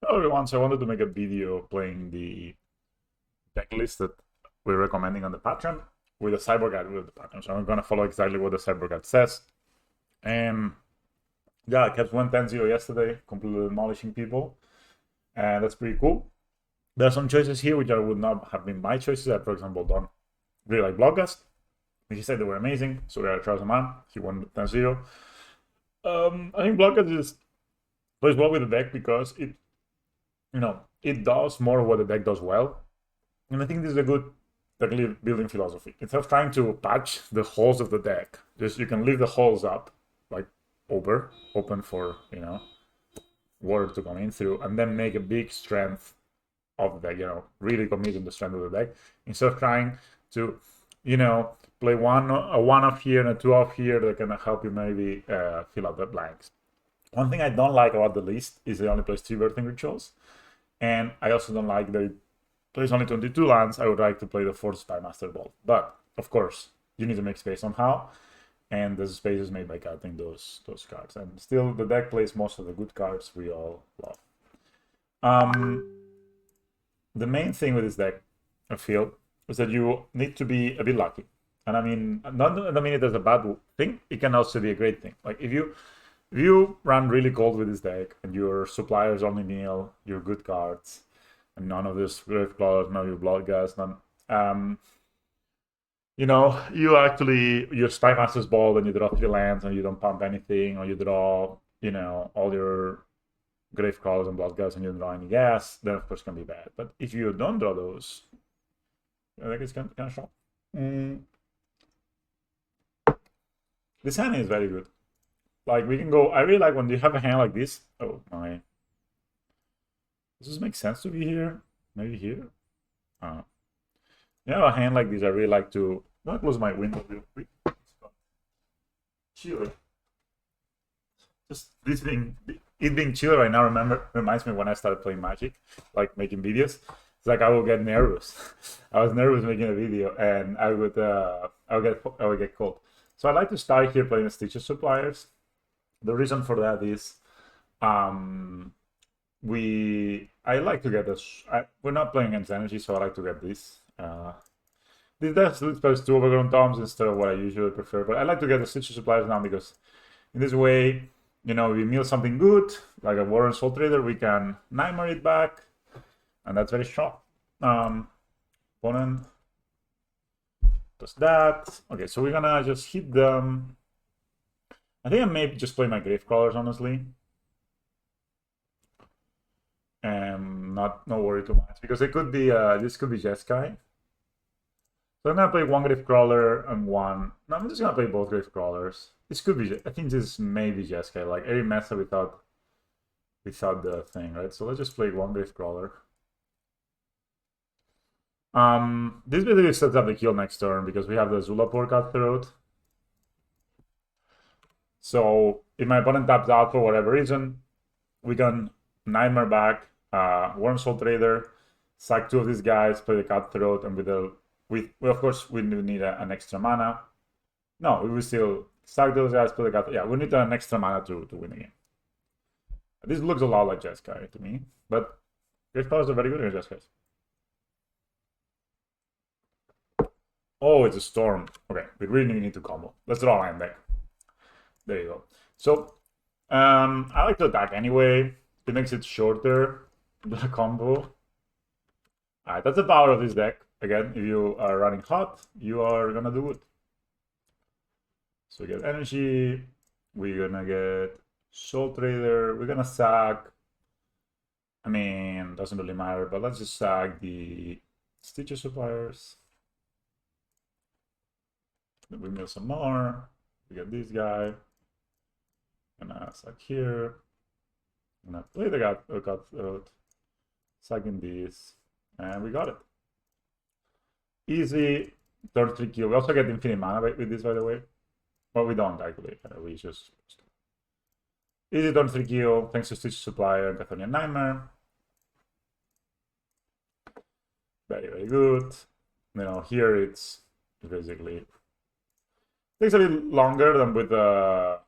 Hello everyone, so I wanted to make a video playing the deck list that we're recommending on the Patreon with a cyborg guide with the Patreon. So I'm going to follow exactly what the cyborg guide says. And yeah, Keps went 10-0 yesterday, completely demolishing people. And that's pretty cool. There are some choices here which would not have been my choices. I, for example, don't really like Bloodgust. He said they were amazing, so we gotta try them out. He won 10-0. I think Bloodgust plays well with the deck because it does more of what the deck does well. And I think this is a good deck building philosophy. Instead of trying to patch the holes of the deck, just you can leave the holes up, like open for, water to come in through, and then make a big strength of the deck, really commit in the strength of the deck. Instead of trying to, play a one off here and a two off here that can help you maybe fill out the blanks. One thing I don't like about the list is it only plays 3 birthing rituals. And I also don't like that it plays only 22 lands. I would like to play the 4th Spymaster Bolt. But, of course, you need to make space somehow. And the space is made by cutting those cards. And still, the deck plays most of the good cards we all love. The main thing with this deck, I feel, is that you need to be a bit lucky. And I mean, not I mean it as a bad thing. It can also be a great thing. Like if you run really cold with this deck and your suppliers only mill your good cards and none of this grave claws, none of your Bloodgust, none. You actually your Spymaster's Ball and you draw 3 lands and you don't pump anything, or you draw, all your grave crawlers and Bloodgust and you don't draw any gas, then of course it can be bad. But if you don't draw those, I think it's kind of strong. This hand is very good. Like we can go. I really like when you have a hand like this. Oh my! Does this make sense to be here? Maybe here. A hand like this. I really like to. I'll close my window real quick. Chiller. Just this being it being chiller right now. Reminds me when I started playing Magic, like making videos. It's like I would get nervous. I was nervous making a video, and I would get cold. So I like to start here playing the Stitcher Suppliers. The reason for that is I like to get this. We're not playing against energy, so I like to get this. This does plays 2 overgrown tombs instead of what I usually prefer, but I like to get the Stitcher Suppliers now because in this way, we mill something good, like a Warren Soul Trader, we can Nightmare it back, and that's very strong. Opponent does that. Okay, so we're gonna just hit them. I think I may just play my Grave Crawlers, honestly. And not worry too much, because it could be, this could be Jeskai. So I'm gonna play 1 Grave Crawler and 1... No, I'm just gonna play both Grave Crawlers. This could be... I think this may be Jeskai, like every meta without the thing, right? So let's just play 1 Grave Crawler. This basically sets up the kill next turn because we have the Zulapur Cutthroat. So if my opponent taps out for whatever reason, we can Nightmare back, Worm Soul Trader, sack 2 of these guys, play the Cutthroat, and of course we need an extra mana. No, we will still sack those guys, play the Cutthroat. Yeah, we need an extra mana to win the game. This looks a lot like Jeskai to me, but Grave Crawlers are very good against Jeskais. Oh, it's a Storm. Okay, we really need to combo. Let's draw a land deck. There you go. So, I like to attack anyway. It makes it shorter, the combo. Alright, that's the power of this deck. Again, if you are running hot, you are gonna do it. So we get energy, we're gonna get Soul Trader, we're gonna sack. I mean, doesn't really matter, but let's just sack the Stitcher Suppliers. Then we mill some more. We get this guy. Gonna sack here. Gonna play the Cutthroat. Sacking this. And we got it. Easy turn 3 kill. We also get infinite mana with this, by the way. Well, we don't actually. We just easy turn 3 kill thanks to Stitch Supplier and Cathonian Nightmare. Very, very good. Here it's basically takes a little longer than with the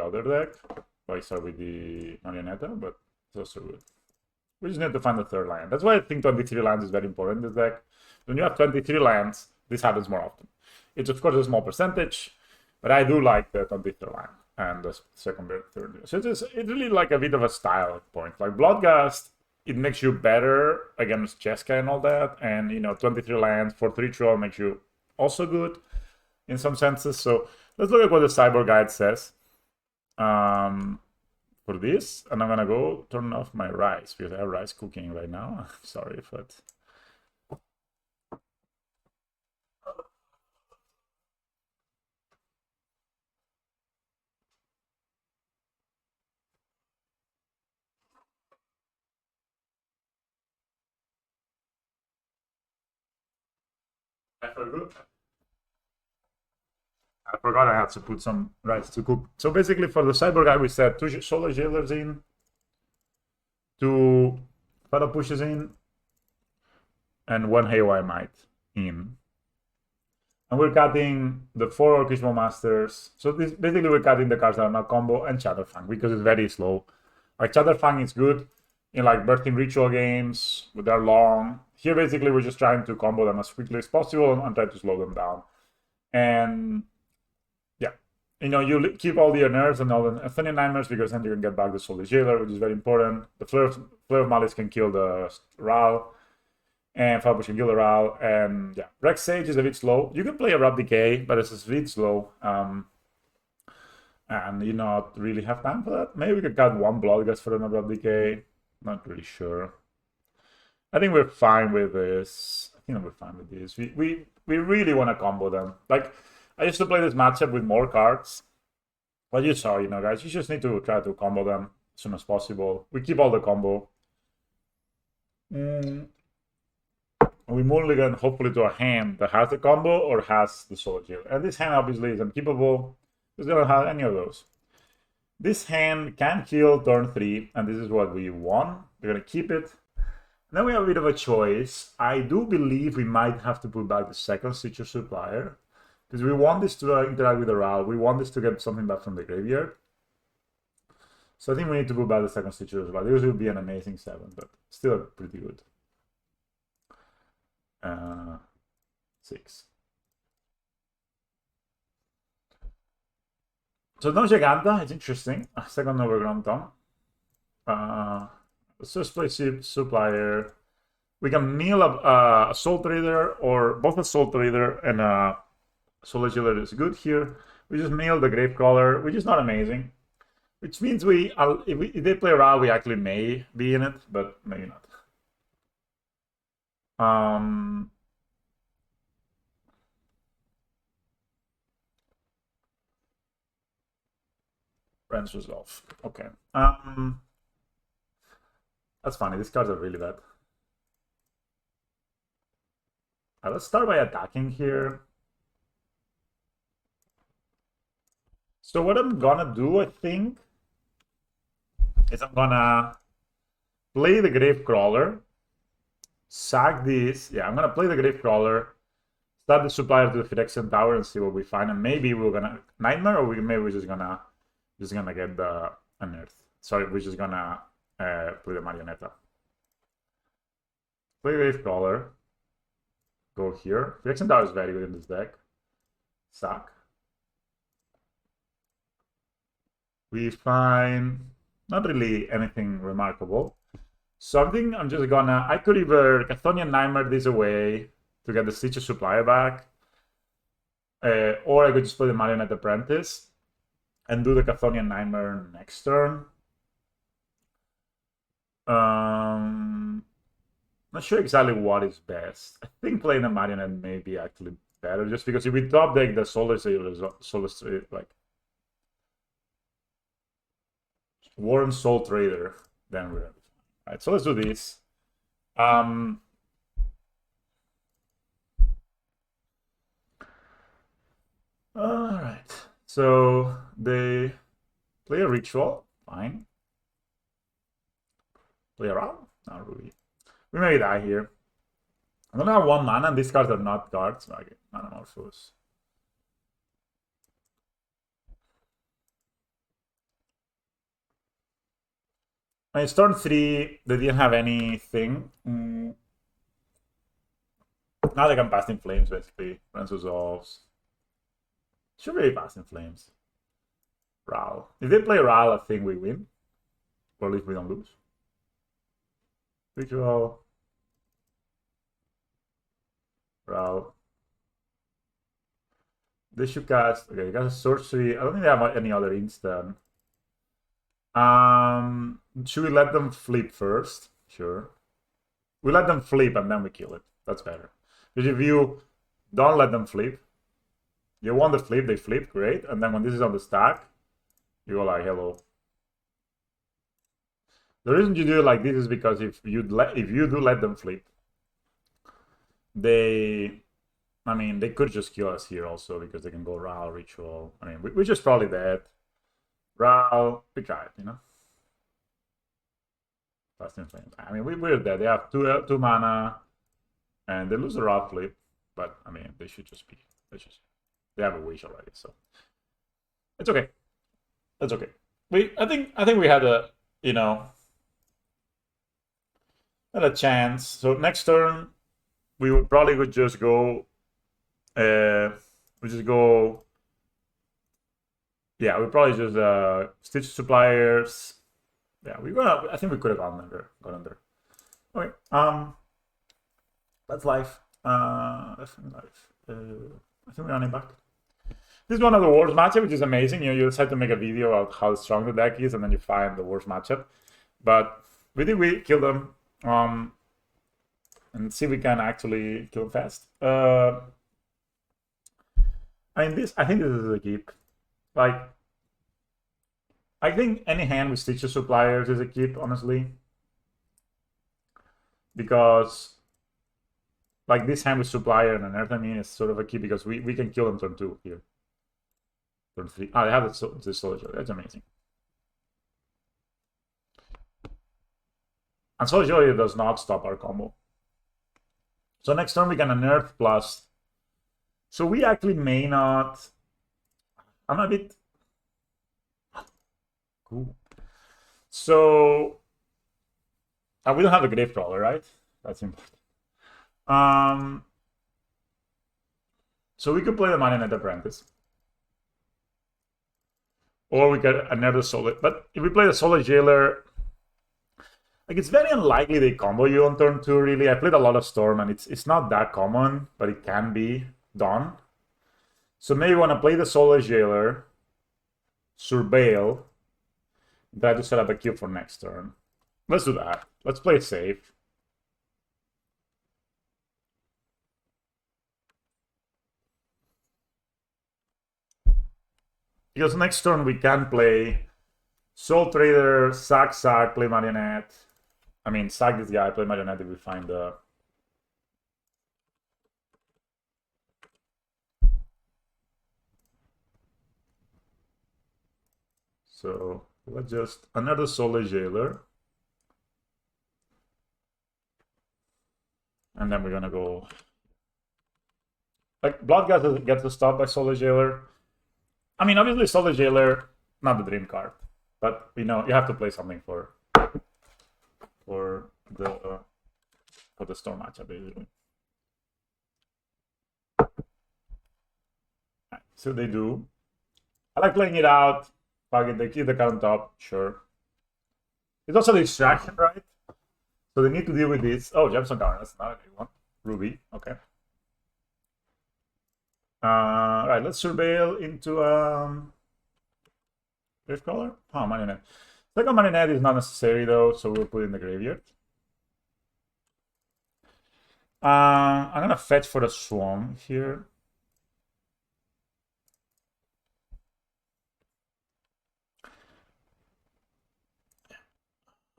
other deck, So I start with the Marionetta, but it's also good. We just need to find the third land. That's why I think 23 lands is very important in this deck. When you have 23 lands, this happens more often. It's of course a small percentage, but I do like the 23 land and the second, third. So it's really like a bit of a style point. Like Bloodgust, it makes you better against Cheska and all that, and 23 lands for 3 ritual makes you also good in some senses. So let's look at what the Cyborg Guide says. For this, and I'm gonna go turn off my rice because I have rice cooking right now. Sorry if it. I forgot I had to put some rice to cook. So basically, for the Cyborg Guy, we set 2 Solar Jailers in, 2 Fatal Pushes in, and 1 Haywire Might in. And we're cutting the 4 Orcish Masters. So this basically we're cutting the cards that are not combo and Chatterfang because it's very slow. Like Chatterfang is good in like birthing ritual games, but they're long. Here basically we're just trying to combo them as quickly as possible and try to slow them down. And yeah, you keep all the nerves and all the Athenian Nightmares because then you can get back the Solar Jailer, which is very important. The Flare of Malice can kill the Ral. And Fabush can kill the Ral, and yeah, Rex Sage is a bit slow. You can play a Rub Decay, but it's a bit slow. And you not really have time for that. Maybe we could cut 1 Bloodgust for another Rub Decay. Not really sure. I think we're fine with this. I think we're fine with this. We really want to combo them. Like, I used to play this matchup with more cards. But you saw, guys, you just need to try to combo them as soon as possible. We keep all the combo. We mulligan hopefully to a hand that has the combo or has the Solar Jailer. And this hand obviously is unkeepable. It's gonna have any of those. This hand can kill turn 3, and this is what we want. We're gonna keep it. And then we have a bit of a choice. I do believe we might have to put back the second Stitcher Supplier. Because we want this to interact with the Ral. We want this to get something back from the graveyard. So I think we need to put back the second Stitcher Supplier. This will be an amazing 7, but still pretty good. 6. So no Giganta, it's interesting. Second Overground Tom. Let's just play Supplier. We can mill a Soul Trader, or both a Soul Trader and a Solar Jailer is good here. We just mill the Gravecrawler, which is not amazing. Which means if they play Ral, we actually may be in it, but maybe not. Branch Resolve. Okay. That's funny. These cards are really bad. Let's start by attacking here. So what I'm gonna do, I think, is I'm gonna play the Gravecrawler, sack this. Yeah, I'm gonna play the Gravecrawler, start the Supplier to the Phyrexian Tower and see what we find. And maybe we're gonna Nightmare, or maybe we're just gonna get the Unearth. Sorry, we're just gonna play the Marionetta. Play Gravecrawler. Go here. Phyrexian Tower is very good in this deck. Sack. We find not really anything remarkable. So I think I'm just gonna... I could either Chthonian Nightmare this away to get the Stitcher Supplier back. Or I could just play the Marionette Apprentice and do the Chthonian Nightmare next turn. Not sure exactly what is best. I think playing the Marionette may be actually better, just because if we top deck the Solar Trader, like Warren Soul Trader, then we're fine. Alright, so let's do this. Alright, so they play a ritual, fine. Play around? Not really. We may die here. I'm gonna have 1 mana, and these cards are not cards. Okay, Manamorphose. It's turn 3, they didn't have anything. Now they can pass in flames, basically. Friends resolves. Should be pass in flames. Ral. If they play Ral, I think we win. Or at least we don't lose. Ritual. Ral. They should cast. Okay, they cast a sorcery. I don't think they have any other instant. Should we let them flip first? Sure. We let them flip and then we kill it. That's better. Because if you don't let them flip, you want the flip, they flip, great. And then when this is on the stack, you go like, hello. The reason you do it like this is because if you do let them flip, they could just kill us here also because they can go Ral, Ritual. I mean, we're just probably dead. Ral, we tried, you know. Fast in Flames. I mean, we're dead. They have two mana, and they lose the Ral flip. But I mean, they should just be. They have a wish already, so it's okay. It's okay. I think we had a had a chance. So next turn, we would probably just go. We just go. Yeah, we probably just Stitch Suppliers. Yeah, I think we could have gone under. Okay. That's life. That's life. I think we're running back. This is one of the worst matchup, which is amazing. You decide to make a video about how strong the deck is, and then you find the worst matchup. But we kill them. And see if we can actually kill them fast. I think this is a keep. Like, I think any hand with Stitcher Suppliers is a keep, honestly. Because, like, this hand with Supplier and Unearth, is sort of a keep because we can kill them turn 2 here. Turn 3. Ah, they have the Soldier. That's amazing. And Soldier does not stop our combo. So next turn we can Unearth plus. So we actually may not. I'm a bit. Cool. So. We don't have a Gravecrawler, right? That's important. So we could play the Marionette Apprentice. Or we get another Solid. But if we play the Solid Jailer. Like, it's very unlikely they combo you on turn 2, really. I played a lot of Storm, and it's not that common, but it can be done. So maybe you want to play the Solar Jailer, Surveil, and try to set up a cube for next turn. Let's do that. Let's play it safe. Because next turn we can play Soul Trader, sack, play Marionette. I mean, sack this guy, play Marionette if we find the... So, let's just... Another Solar Jailer. And then we're gonna go... Like, Bloodguts gets stopped by Solar Jailer. I mean, obviously Solar Jailer, not the dream card. But, you have to play something for the Storm matchup, basically. Right, so they do. I like playing it out. Target, they keep the card on top, sure. It's also the distraction, right? So they need to deal with this. Oh, Gemstone Tower, that's not a good one. Ruby, okay. Right, let's Surveil into Gravecrawler? Oh, Marionette. Second Marionette is not necessary though, so we'll put it in the graveyard. I'm gonna fetch for the Swarm here.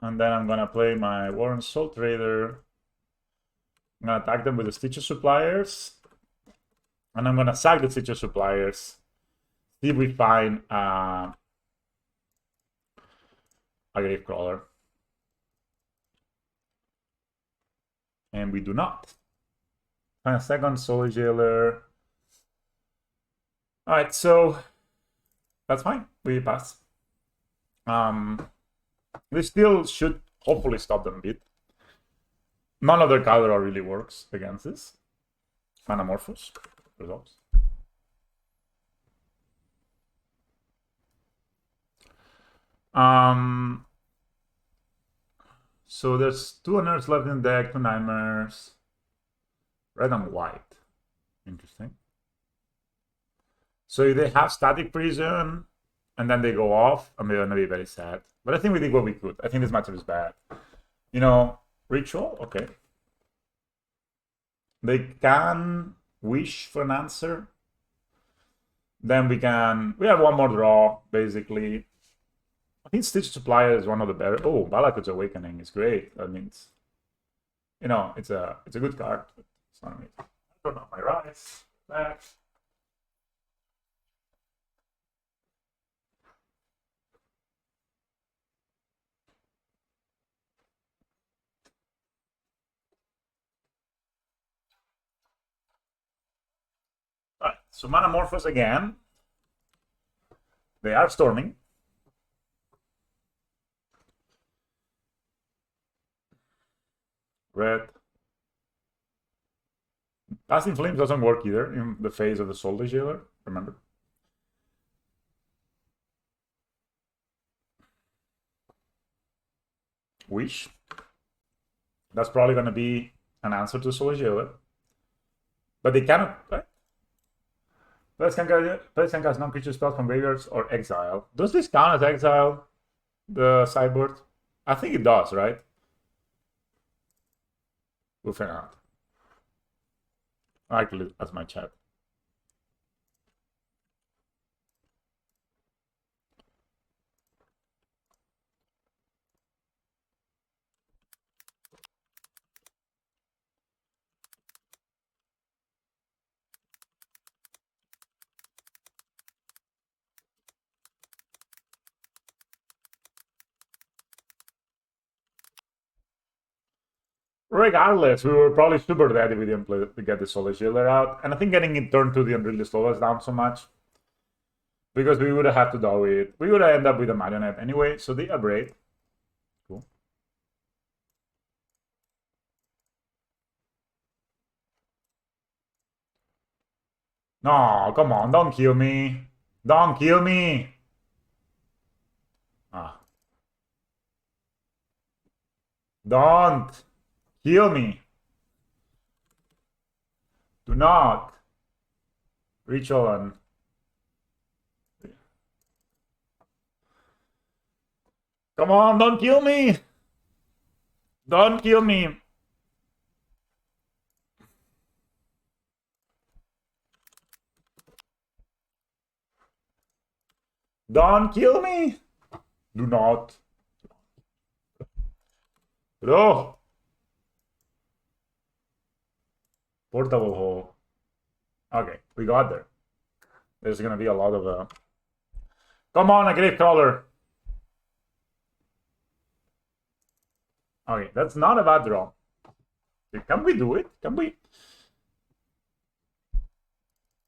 And then I'm gonna play my Warren Soul Trader. I'm gonna attack them with the Stitcher Suppliers. And I'm gonna sack the Stitcher Suppliers. See if we find a Gravecrawler. And we do not. Find a second Solar Jailer. Alright, so that's fine. We pass. We still should hopefully stop them a bit. None of their counter really works against this. Manamorphose results. So there's 2 unearths left in the deck, 2 nightmares. Red and white. Interesting. So if they have static prison and then they go off, I'm gonna be very sad. But I think we did what we could. I think this matchup is bad. You know, ritual, okay. They can wish for an answer. Then we have one more draw, basically. I think Stitch Supplier is one of the better. Oh, Balakut's Awakening is great. That means, you know, it's a good card. It's not me. I don't know my rise. Back. Alright, so Manamorphose again. They are storming. Red. Passing Flames doesn't work either in the phase of the Soul Jailer, remember? Wish. That's probably going to be an answer to Soul Jailer. But they cannot, right? Players can cast non-creature spells from graveyards or exile. Does this count as exile, the sideboard? I think it does, right? We'll figure out. Actually, that's my chat. Regardless, we were probably super dead if we didn't play to get the Solar Jailer out. And I think getting it turned to didn't really slow us down so much. Because we would have had to do it. We would have ended up with a Marionette anyway, so they upgrade. Cool. No, come on, don't kill me. Don't kill me. Ah. Don't kill me. Do not. Ritual and... Come on, don't kill me. Don't kill me. Don't kill me. Do not. No. Portable hole. Okay, we got there. There's gonna be a lot of... Come on, a Gravecrawler. Okay, that's not a bad draw. Can we do it? Can we?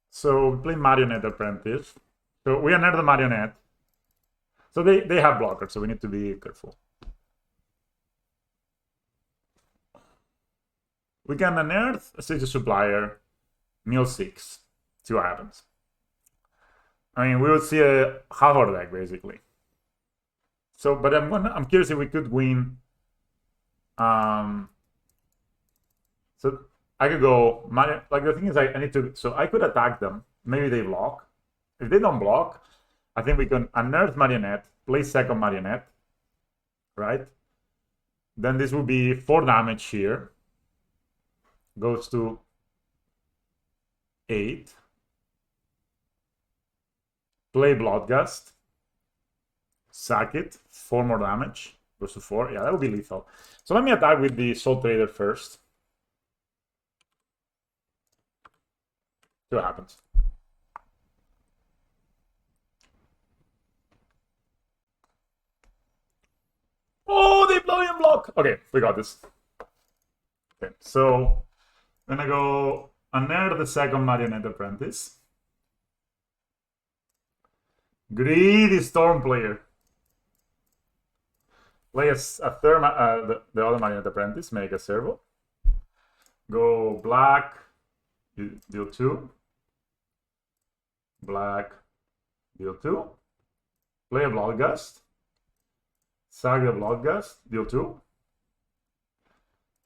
So we play Marionette Apprentice. So we unearth the Marionette. So they have blockers, so we need to be careful. We can unearth a Stitch Supplier, mill 6. See what happens. I mean, we would see a half our deck basically. So, but I'm curious if we could win. So I could go, like the thing is I need to, so I could attack them. Maybe they block. If they don't block, I think we can unearth Marionette, play second Marionette, right? Then this will be 4 damage here. Goes to 8. Play Bloodgust. Sack it. 4 more damage. Goes to 4. Yeah, that would be lethal. So let me attack with the Soul Trader first. See what happens. Oh, they blow and block. Okay, we got this. Okay, so I'm gonna go unearth the second Marionette Apprentice. Greedy Storm player. Play a third, the other Marionette Apprentice, make a servo. Go black, deal 2. Black, deal 2. Play a Bloodgust. Sack the Bloodgust, deal 2.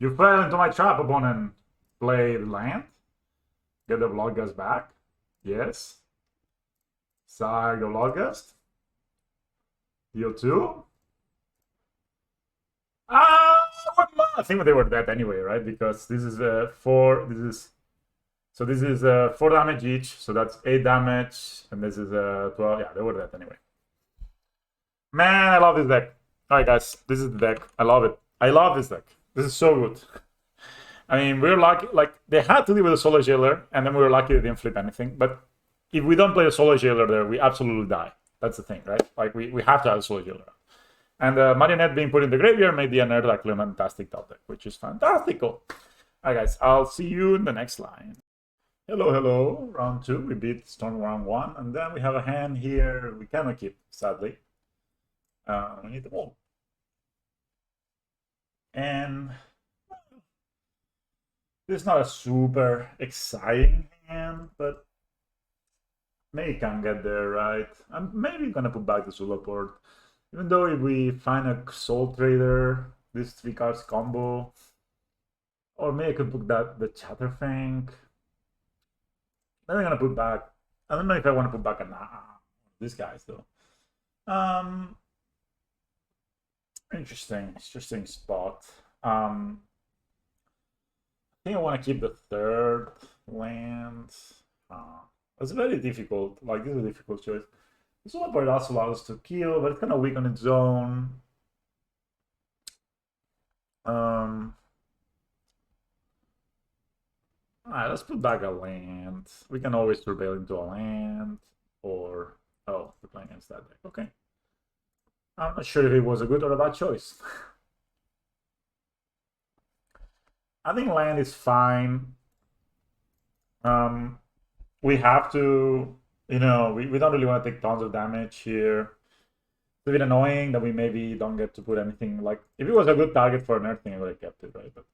You fell into my trap, opponent. Play the land. Get the Bloodgust back. Yes. Sack the Bloodgust. Deal 2. I think they were dead anyway, right? Because this is 4. This is 4 damage each, so that's 8 damage, and this is 12. Yeah, they were dead anyway. Man, I love this deck. All right, guys, this is the deck. I love it. I love this deck. This is so good. I mean, we're lucky. Like, they had to deal with a Solar Jailer, and then we were lucky they didn't flip anything. But if we don't play a Solar Jailer there, we absolutely die. That's the thing, right? Like, we have to have a Solar Jailer. And Marionette being put in the graveyard made the Unearth actually a fantastic top deck, which is fantastical. All right, guys, I'll see you in the next line. Hello, hello. Round 2, we beat Storm round 1, and then we have a hand here we cannot keep, sadly. We need the wall. And this is not a super exciting hand, but maybe can get there, right? I'm maybe gonna put back the Zulaport. Even though if we find a Soul Trader, this 3 cards combo, or maybe I could put that the Chatterfang. Then I'm gonna put back. I don't know if I want to put back these guys though. Interesting spot. I think I want to keep the 3rd land. It's very difficult. Like, this is a difficult choice. This one part also allows us to kill, but it's kind of weak on its own. Alright, let's put back a land. We can always surveil into a land, or... Oh, we're playing against that deck. Okay. I'm not sure if it was a good or a bad choice. I think land is fine. We have to, we don't really want to take tons of damage here. It's a bit annoying that we maybe don't get to put anything, like, if it was a good target for an earthing, I would have kept it, right? But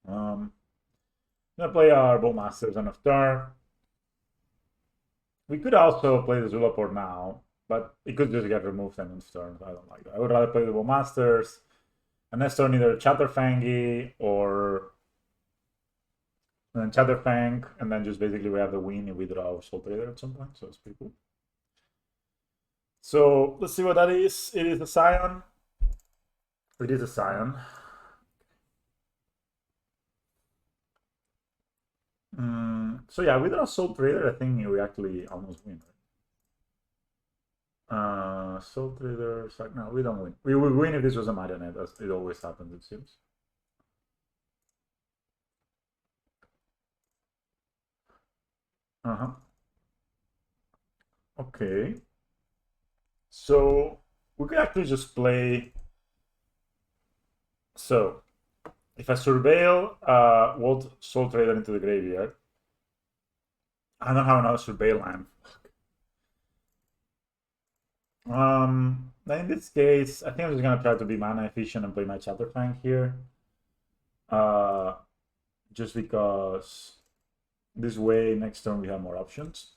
I'm gonna play our Bowmasters on a turn. We could also play the Zulaport now, but it could just get removed and turn. I don't like that. I would rather play the Bowmasters, and next turn either Chatterfangy or then Chatterfang, and then just basically we have the win if we draw Soul Trader at some point, so it's pretty cool. So let's see what that is. It is a Scion. It is a Scion. So yeah, with our Soul Trader, I think we actually almost win. Soul Trader, no, we don't win. We would win if this was a Marionette, as it always happens, it seems. Okay. So we could actually just play. So if I surveil World Soul Trader into the graveyard, I don't have another surveil land. Then in this case, I think I'm just gonna try to be mana efficient and play my Chatterfang here. Just because this way next turn we have more options.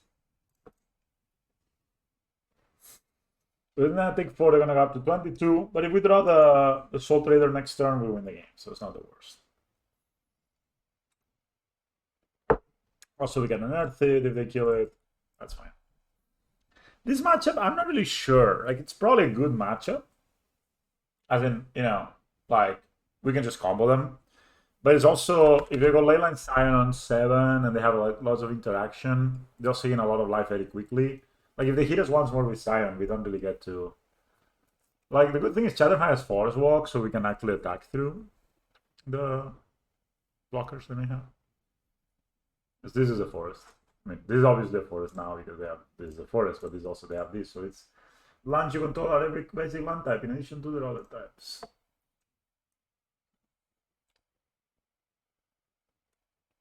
We're gonna take 4, they're gonna go up to 22, but if we draw the Soul Trader next turn, we win the game, so it's not the worst. Also, we get an Earth It if they kill it, that's fine. This matchup, I'm not really sure. Like, it's probably a good matchup. As in, like, we can just combo them. But it's also, if they go Leyline Scion on 7 and they have like, lots of interaction, they'll see in a lot of life very quickly. Like, if they hit us once more with Scion, we don't really get to... Like, the good thing is Chatterfang has Forest Walk, so we can actually attack through the blockers they may have. Because this is a forest. I mean, this is obviously a forest now because this is a forest, but they have this, so it's lands you control are every basic land type in addition to the other types.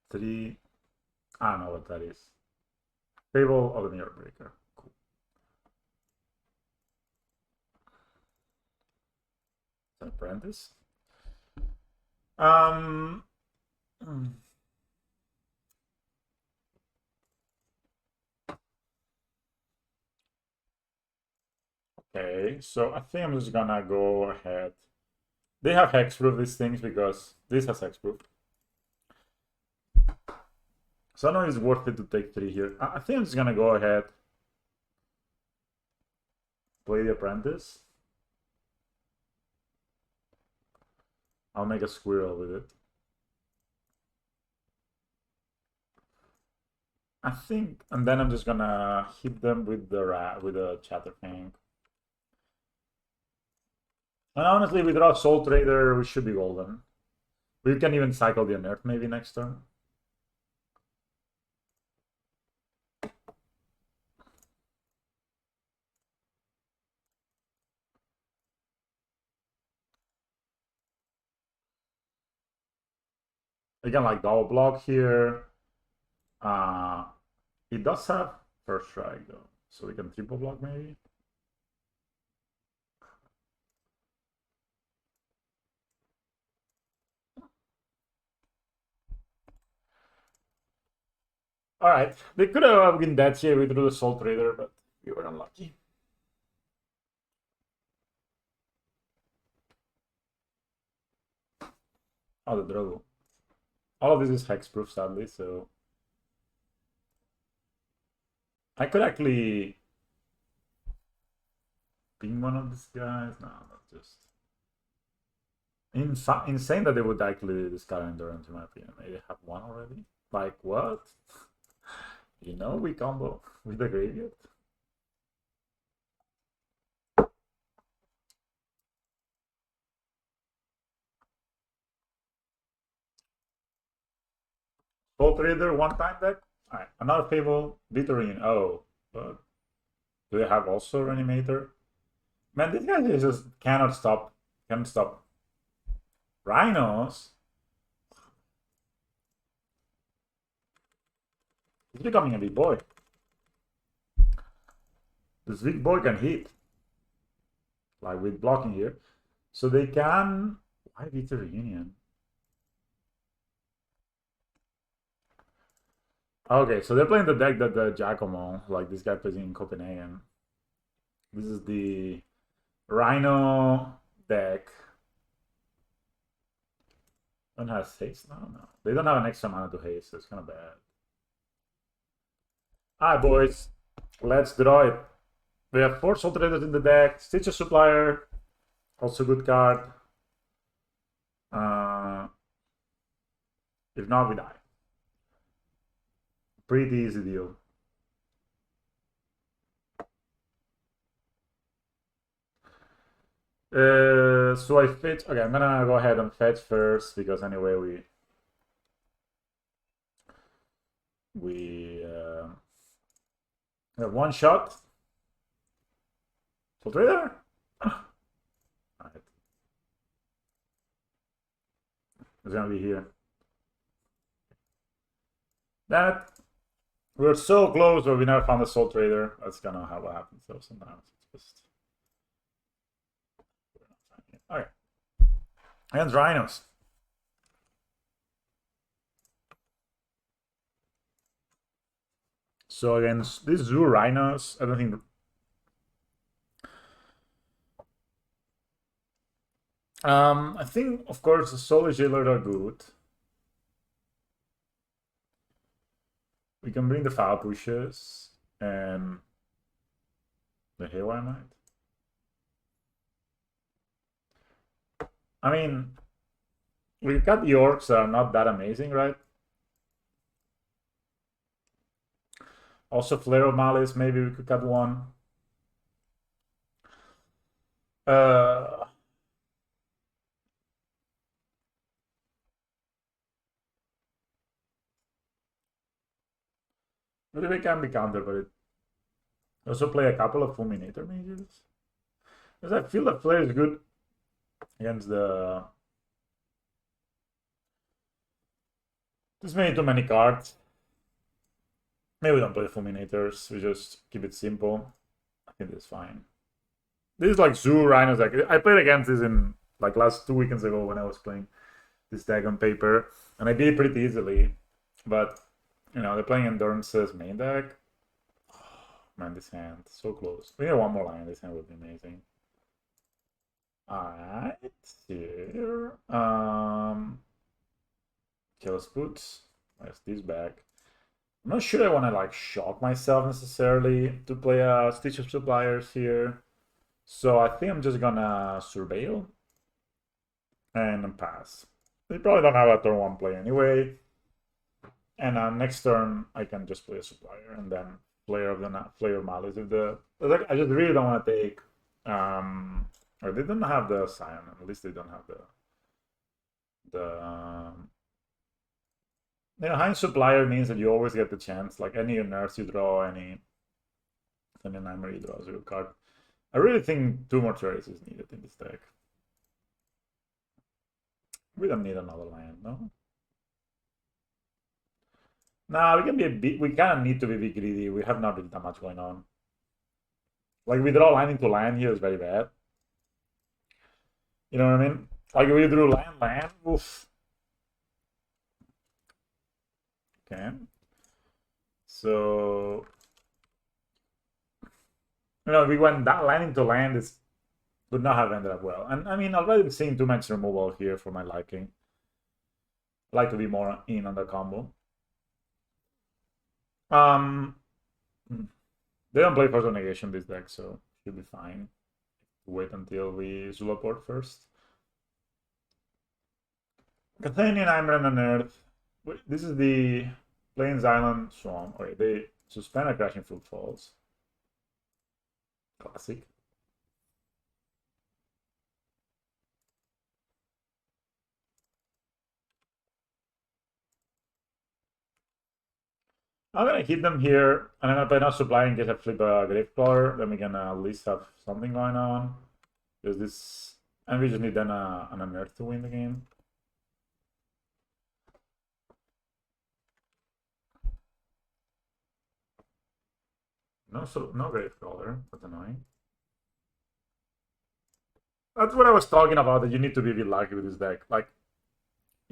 3. I don't know what that is. Fable of the Mirror Breaker. Cool. Apprentice. Okay, so I think I'm just gonna go ahead. They have hexproof these things because this has hexproof. So I don't know if it's worth it to take 3 here. I think I'm just gonna go ahead. Play the Apprentice. I'll make a squirrel with it. I think, and then I'm just gonna hit them with the Chatterfang. And honestly, we draw Soul Trader, we should be golden. We can even cycle the Unearth maybe next turn. We can like double block here. It does have first strike though, so we can triple block maybe. All right, they could have been dead here. We drew the Soul Trader, but we were unlucky. Oh, the draw. All of this is hexproof, sadly, so I could actually ping one of these guys. No, not just insane that they would actually discard Endurance, in my opinion. They have one already. Like what? You know, we combo with the graveyard. Soul Trader, one-time deck. Alright, another Fable, Victorine. Oh, but do they have also Reanimator? Man, these guys just cannot stop. Can't stop. Rhinos? He's becoming a big boy. This big boy can hit. Like with blocking here. So they can... Why Vita Reunion? Okay, so they're playing the deck that the Giacomo, like this guy plays in Copenhagen. This is the Rhino deck. Don't have haste? No. They don't have an extra mana to haste, so it's kind of bad. Alright, boys. Let's draw it. We have 4 Soul Traders in the deck. Stitcher Supplier. Also good card. If not, we die. Pretty easy deal. So I fetch. Okay, I'm gonna go ahead and fetch first because anyway we have one shot. Soul Trader. Alright. It's gonna be here. That we're so close, but we never found a Soul Trader. That's kind of how it happens. So sometimes it's just. Okay. And Rhinos. So against these Zoo Rhinos, I don't think. I think, of course, the Soul Jailer are good. We can bring the Foul Pushes and the Haywire Knight. I mean, we've got the Orcs that are not that amazing, right? Also, Flare of Malice, maybe we could cut one. Maybe they can be countered, but it also play a couple of Fulminator mages. Because I feel that Flare is good against the... There's maybe too many cards. Maybe we don't play Fulminators, we just keep it simple. I think that's fine. This is like Zoo Rhinos. Like I played against this in like last 2 weekends ago when I was playing this deck on paper, and I beat it pretty easily. But you know, they're playing Endurance's main deck. Oh, man, this hand so close. We need one more line. This hand would be amazing. Alright, here. Kill Boots. There's this back. I'm not sure I want to like shock myself necessarily to play a Stitch of Suppliers here. So I think I'm just gonna Surveil and pass. They probably don't have a turn 1 play anyway. And next turn I can just play a Supplier and then Player of Malice. If the I just really don't want to take or they don't have the Scion. At least they don't have the you know, high Supplier means that you always get the chance. Like any Nurse you draw, any Nightmare draws your card. I really think 2 more trades is needed in this deck. We don't need another land, no? Nah, we can be a bit. We kind of need to be a bit greedy. We have not really that much going on. Like we draw land into land here is very bad. You know what I mean? Like we drew land. Oof. Okay. So you know, we went that land into land is would not have ended up well. And I mean, already seeing too much removal here for my liking. I like to be more in on the combo. They don't play Force Negation this deck, so should be fine. Wait until we Zulaport first. Cathanian Imran on Earth. This is the Plains Island Swarm. Okay, they suspend a Crashing Footfalls. Classic. I'm gonna hit them here, and I'm gonna play no supply in case I flip a Gravecrawler. Then we can at least have something going on. Because this, and we just need then an Unearth to win the game. No Gravecrawler. That's annoying. That's what I was talking about. That you need to be a bit lucky with this deck. Like,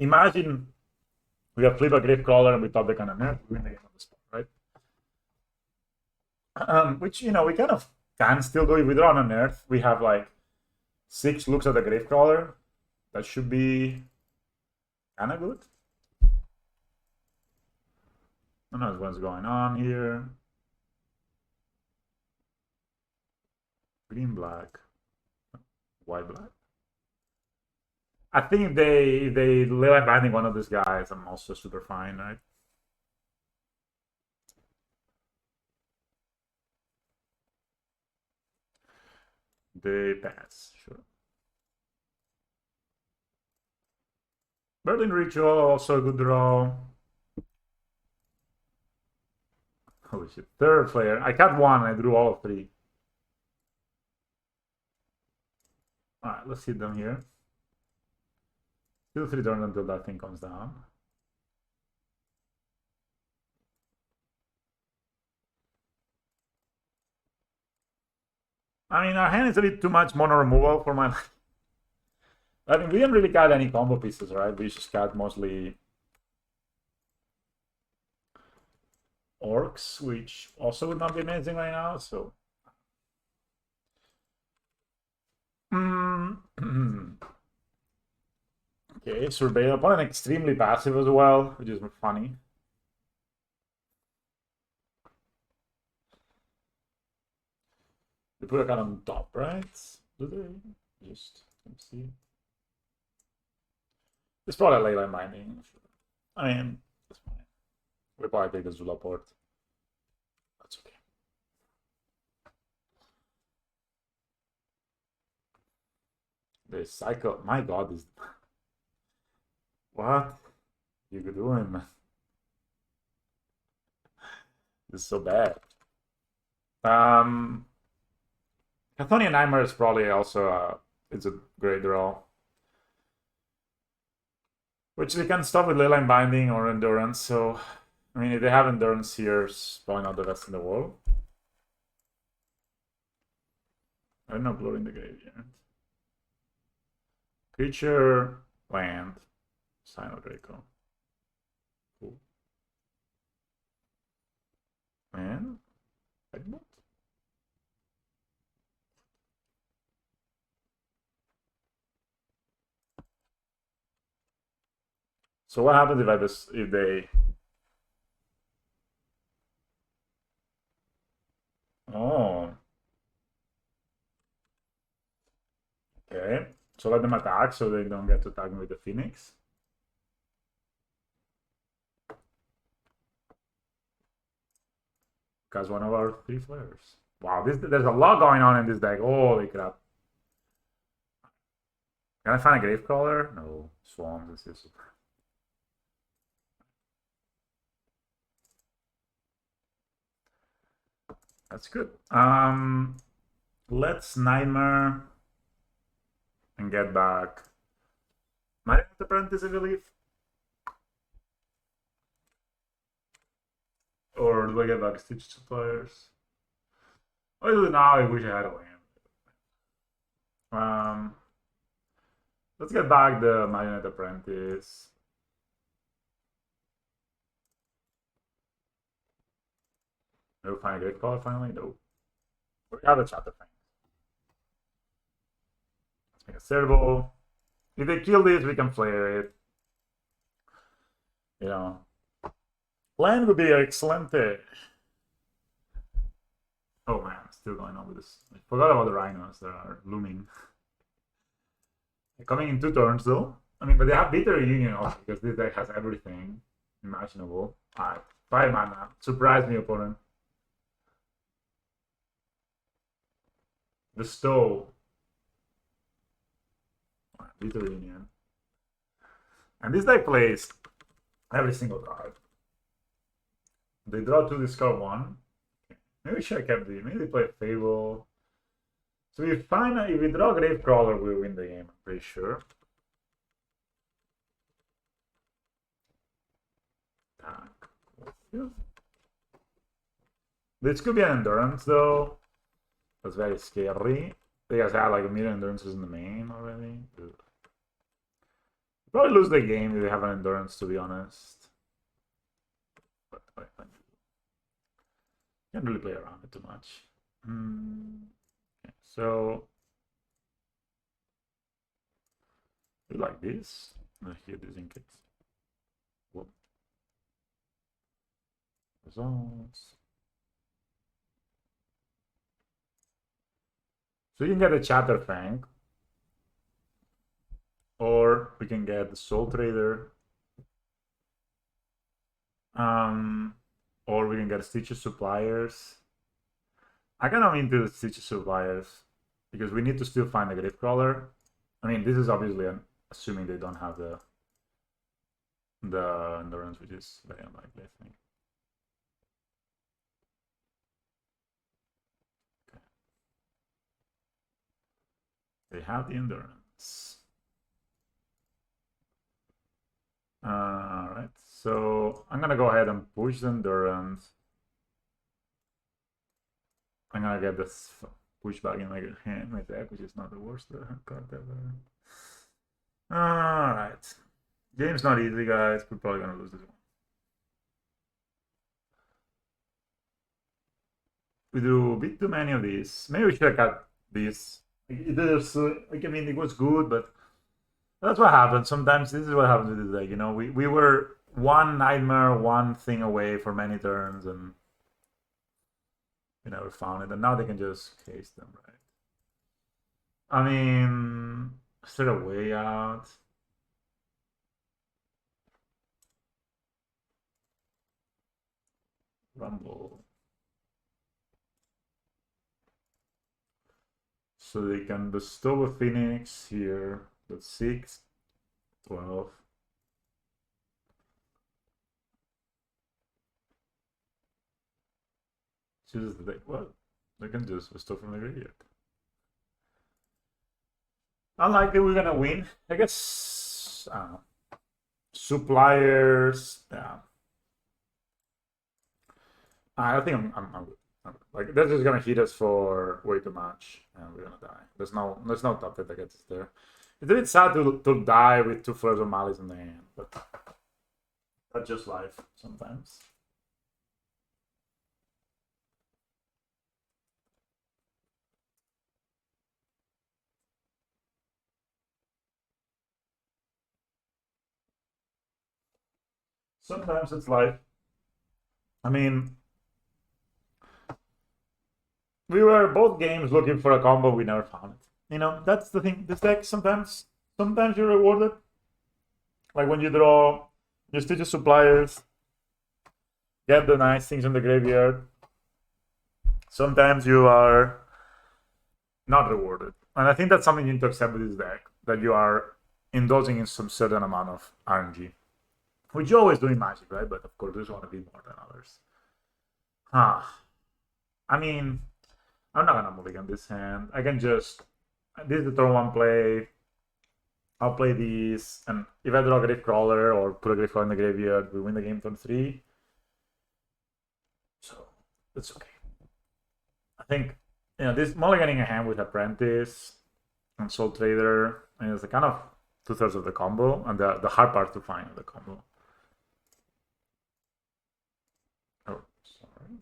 imagine we have flip a Gravecrawler and we top deck an Unearth, we win the game on the spot, right? Which, you know, we kind of can still do. If we draw an Unearth, we have like 6 looks at the Gravecrawler. That should be kind of good. I don't know what's going on here. Green, black, white, black. I think if they lay binding one of these guys, I'm also super fine, right? They pass, sure. Berlin Ritual, also a good draw. Holy shit. 3rd player. I cut 1, I drew all of 3. Alright, let's hit them here. Still 3 turns until that thing comes down. I mean, our hand is a bit too much mono removal for my life. I mean, we didn't really cut any combo pieces, right? We just cut mostly orcs, which also would not be amazing right now, so... Okay, Surveil. Opponent extremely passive as well, which is funny. They put a card on top, right? Do they? Just, let me see. It's probably Leyline Binding. I mean, that's fine. We probably take the Zulaport. That's okay. The cycle. My god, this. What? You doing, man? This is so bad. Chthonian Nightmare is probably also it's a great draw. Which they can stop with Leyline Binding or Endurance, so I mean if they have Endurance here, it's probably not the best in the world. I have no Glory in the Graveyard. Creature, land, Sino Draco. Cool. And Headbutt. So what happens if they? Oh. Okay. So let them attack so they don't get to attack me with the Phoenix. Because one of our 3 flares. Wow, there's a lot going on in this deck. Holy crap. Can I find a Gravecrawler? No. Swarms, this is... That's good. Let's Nightmare and get back Marionette Apprentice, I believe. Or do I get back Stitch Suppliers? Oh, now I wish I had a land. Let's get back the Marionette Apprentice. No, find a great color finally? No. We have a Chatter Fang. Let's make a Cerebral. If they kill this, we can flare it. You know. Land would be excellent. Oh man, still going on with this. I forgot about the rhinos that are looming. They're coming in 2 turns though. I mean, but they have Bitter Union also because this deck has everything imaginable. Alright, 5 mana. Surprise me, opponent. Bestow. Bitter Union. And this deck plays every single card. They draw 2, discard 1. Maybe we should have kept the. Maybe they play Fable. So if we draw Gravecrawler, we'll win the game, I'm pretty sure. This could be an Endurance though. That's very scary. They guys had like a million Endurances in the main already. Probably lose the game if they have an Endurance, to be honest. But can't really play around it too much. Okay, so we like this. Here, this in case. Whoop. Results. So you can get a Chatterfang, or we can get the Soul Trader, or we can get Stitches Suppliers. I kind of into the Stitches Suppliers because we need to still find the Gravecrawler. I mean, this is obviously assuming they don't have the Endurance, which is very unlikely, I think. Okay. They have the Endurance. Alright, so I'm gonna go ahead and push the Endurance. I'm gonna get this pushback in my deck, which is not the worst card ever. Alright. Game's not easy, guys. We're probably gonna lose this one. We do a bit too many of these. Maybe we should have cut these. Like, I mean, it was good, but that's what happens. Sometimes this is what happens with this deck. You know, we were one Nightmare, one thing away for many turns, and we never found it. And now they can just case them, right? I mean, is there a way out? Rumble. So they can bestow a Phoenix here. That's 6, 12. Chooses the deck. Well, they can just bestow from the graveyard. Unlikely we're gonna win. I guess. I don't know. Suppliers. Yeah. I think I'm good. Like that's just gonna hit us for way too much, and we're gonna die. There's no top that gets us there. It's a bit sad to die with 2 Flares of Malice in the hand, but that's just life sometimes. Sometimes it's life. I mean, we were both games looking for a combo, we never found it. You know, that's the thing. This deck sometimes you're rewarded. Like when you draw your Stitches Suppliers, get the nice things in the graveyard. Sometimes you are not rewarded. And I think that's something you need to accept with this deck, that you are indulging in some certain amount of RNG. Which you always do in Magic, right? But of course, there's one to be more than others. I mean, I'm not gonna mulligan this hand. I can just... This is the turn 1 play. I'll play these, and if I draw a Grave Crawler or put a Grave Crawler in the graveyard, we win the game turn 3. So, it's okay. I think, you know, this mulliganing a hand with Apprentice and Soul Trader is kind of 2/3 of the combo, and the hard part to find the combo. Oh, sorry.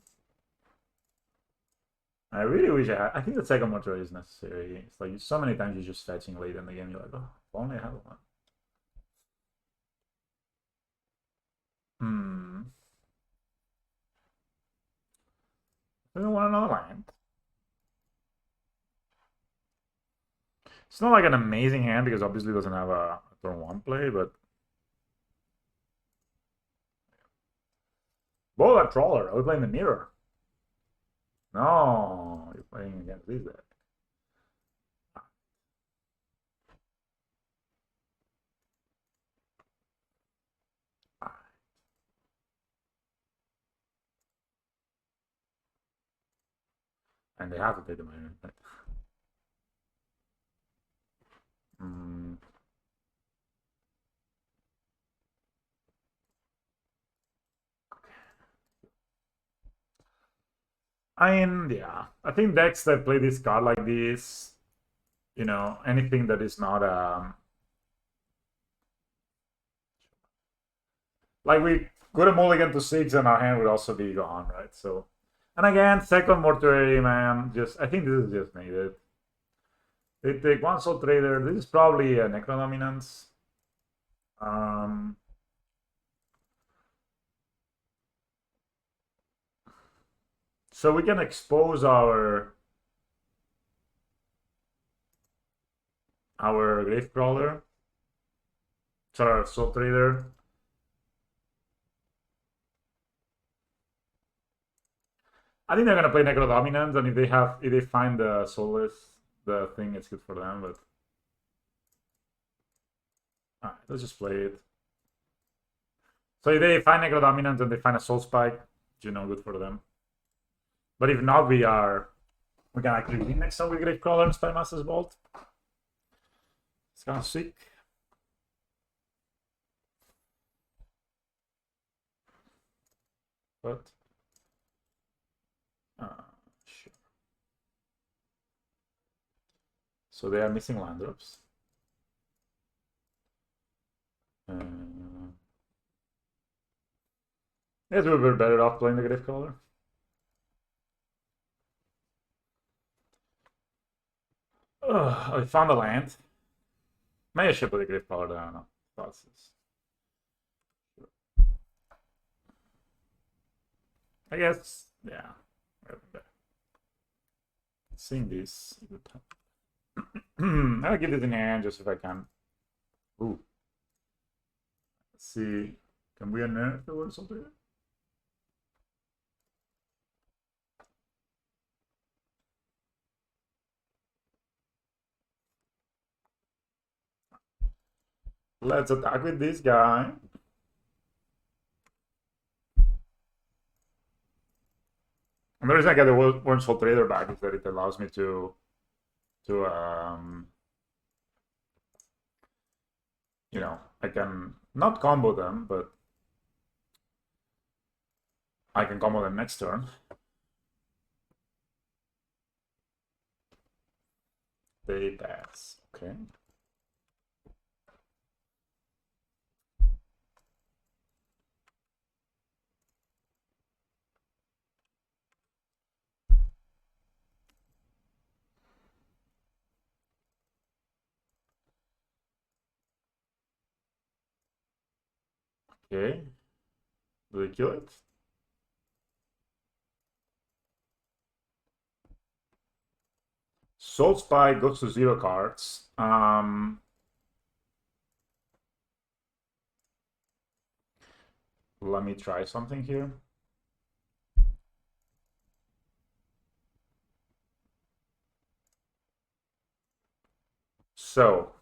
I really wish I think the second mortuary is necessary. It's like so many times you're just fetching late in the game, you're like, oh, if only I had one. I don't want another land. It's not like an amazing hand because obviously it doesn't have a turn 1 play, but... Bowl that Trawler, are we playing the mirror? No, you're playing against this deck. And they have to take the minor. I mean, yeah. I think decks that play this card like this, you know, anything that is not like we go to mulligan to 6 and our hand would also be gone, right? So, and again, second mortuary, man, just I think this is just needed. They take 1 Soul Trader. This is probably a Necrodominance. So we can expose our Gravecrawler. Sorry, our Soul Trader. I think they're gonna play Necrodominance, and if they find the Soulless, the thing, it's good for them. But alright, let's just play it. So if they find Necrodominance and they find a Soul Spike, you know, good for them. But if not, we can actually win next time with Gravecrawler and Spymaster's Bolt. It's kind of sick. But sure. So they are missing land drops. Yes, we were better off playing the Gravecrawler. I found a land. Maybe I should play the Gravecrawler, I don't know. Thoughts. I guess, yeah. Seeing this. I'll get it in hand just if I can. Ooh. Let's see. Can we unearth the word something? Let's attack with this guy. And the reason I get the Worm Soul Trader back is that it allows me to you know, I can not combo them, but I can combo them next turn. They pass. Okay. Okay. Do they kill it? Soul Spike goes to 0 cards. Let me try something here. So,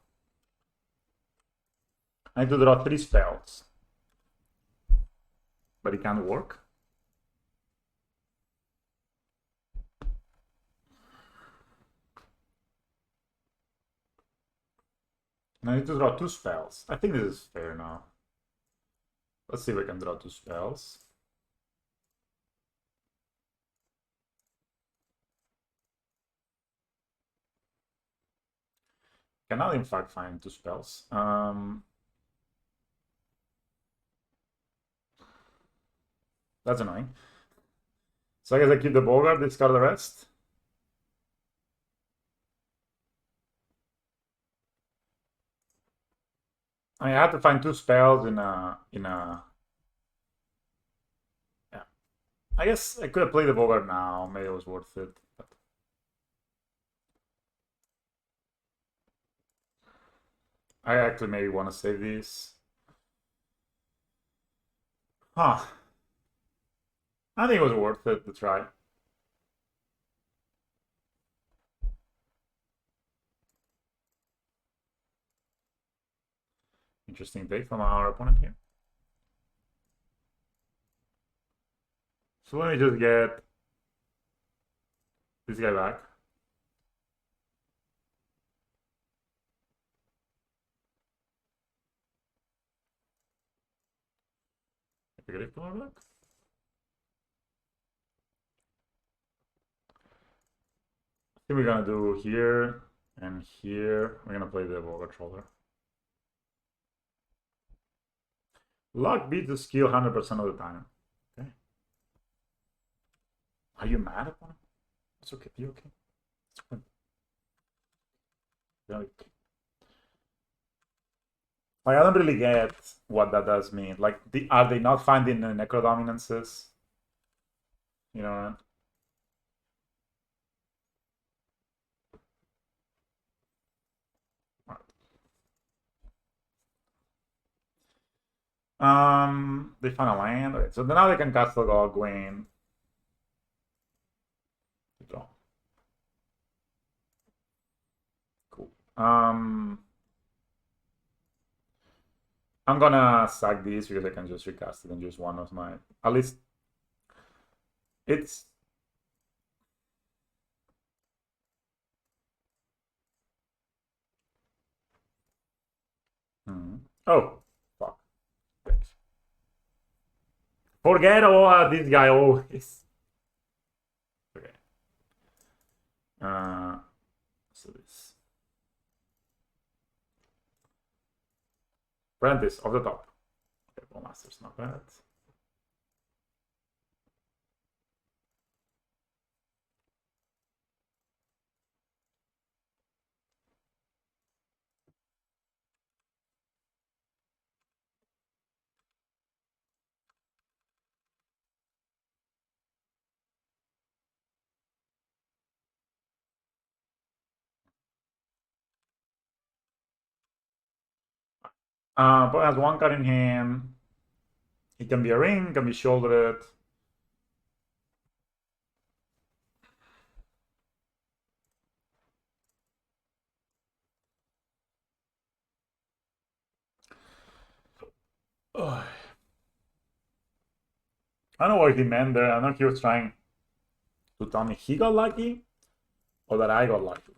I need to draw 3 spells. But it can't work. And I need to draw 2 spells. I think this is fair now. Let's see if I can draw 2 spells. Cannot in fact find 2 spells. That's annoying. So I guess I keep the Bogart, discard the rest. I had to find 2 spells in a yeah. I guess I could have played the Bogart now. Maybe it was worth it. But... I actually maybe want to save these. Huh. I think it was worth it to try. Interesting take from our opponent here. So let me just get this guy back. Get it back. I think we're gonna do here and here. We're gonna play the Bogart Troller. Luck beats the skill 100% of the time. Okay. Are you mad at him? It's okay. Be okay. It's okay. Like, I don't really get what that does mean. Like, are they not finding the Necrodominances? You know? They found a land. Okay, so now they can castle Gogwin. Go. Cool. I'm gonna sack these because I can just recast it and use one of my. At least it's. Oh, fuck. Thanks. Forget all this guy always. Okay. So this. Apprentice off the top. Okay, Ball Master's not bad. But has one card in hand. It can be a ring, can be shouldered. Ugh. I don't know what he meant there. I know he was trying to tell me he got lucky or that I got lucky.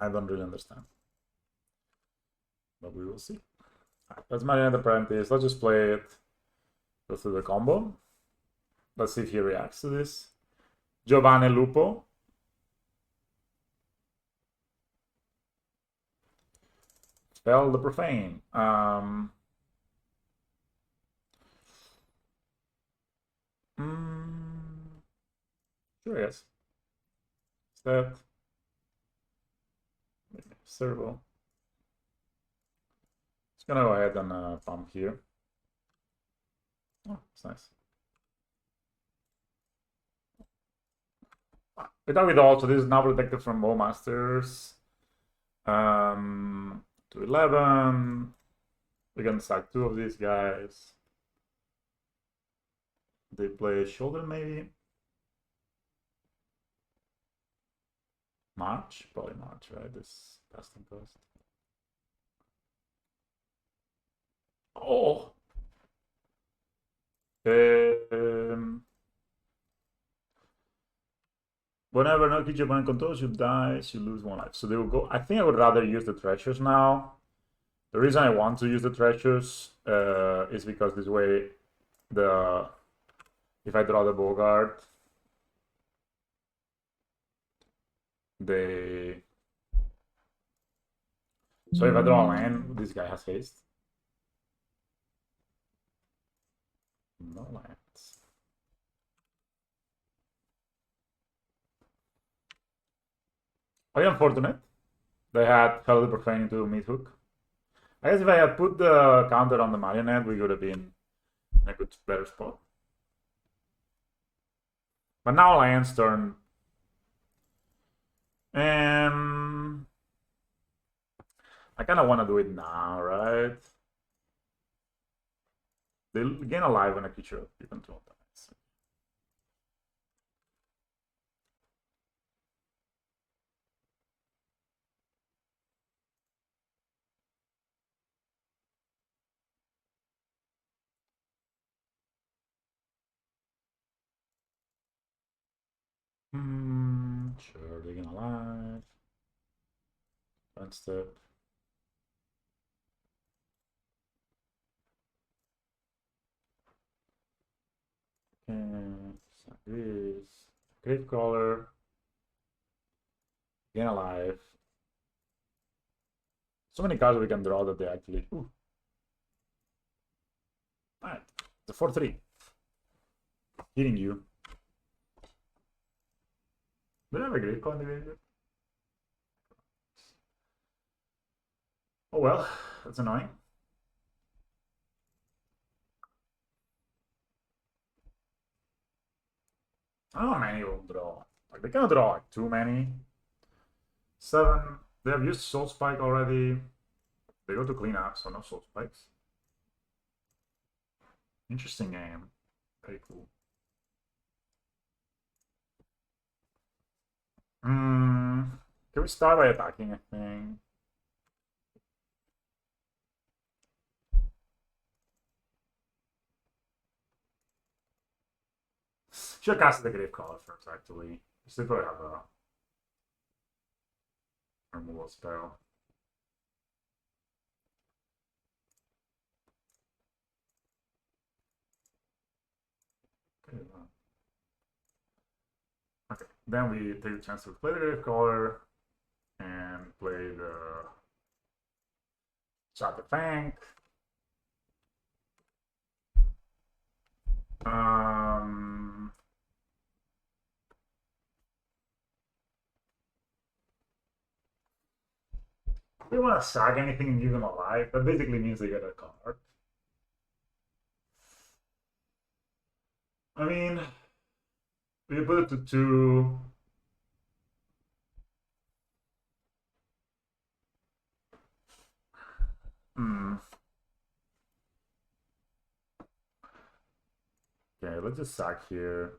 I don't really understand. But we will see. Right, let's Marionette Apprentice. Let's just play it. Go through the combo. Let's see if he reacts to this. Giovanni Lupo. Spell the Profane. Sure, yes. Step. Servo. Just gonna go ahead and pump here. Oh, it's nice. Without with all, so this is now protected from all masters. To 11. We can sack 2 of these guys. They play shoulder maybe. March? Probably March, right? This casting cost. Oh! Whenever no creature opponent controls you dies, you lose 1 life. So they will go. I think I would rather use the treasures now. The reason I want to use the treasures is because this way, if I draw the Bogart, so if I draw a land, this guy has haste. No lands. Very unfortunate. They had Herald Profane into mid-hook. I guess if I had put the counter on the marionette, we would have been in a good, better spot. But now lands turn. And I kind of want to do it now, right? They gain a life when a creature you control dies. Sure, they gain a life. One step. Okay, so this. Gravecrawler. Gain a life. So many cards we can draw that they actually. Ooh. Alright, the 4-3. Hitting you. Do I have a great card in the graveyard? Oh well, that's annoying. I don't know how many will draw. Like they cannot draw like too many. 7. They have used Soul Spike already. They go to clean up, so no Soul Spikes. Interesting game. Very cool. Can we start by attacking, I think? Should have casted the Gravecaller first, actually. They probably have a removal spell. Okay, then we take the chance to play the Gravecaller and play the Shot the Fang. If they want to sack anything and give them a life, that basically means they get a card. I mean, we put it to 2. Okay, let's just sack here.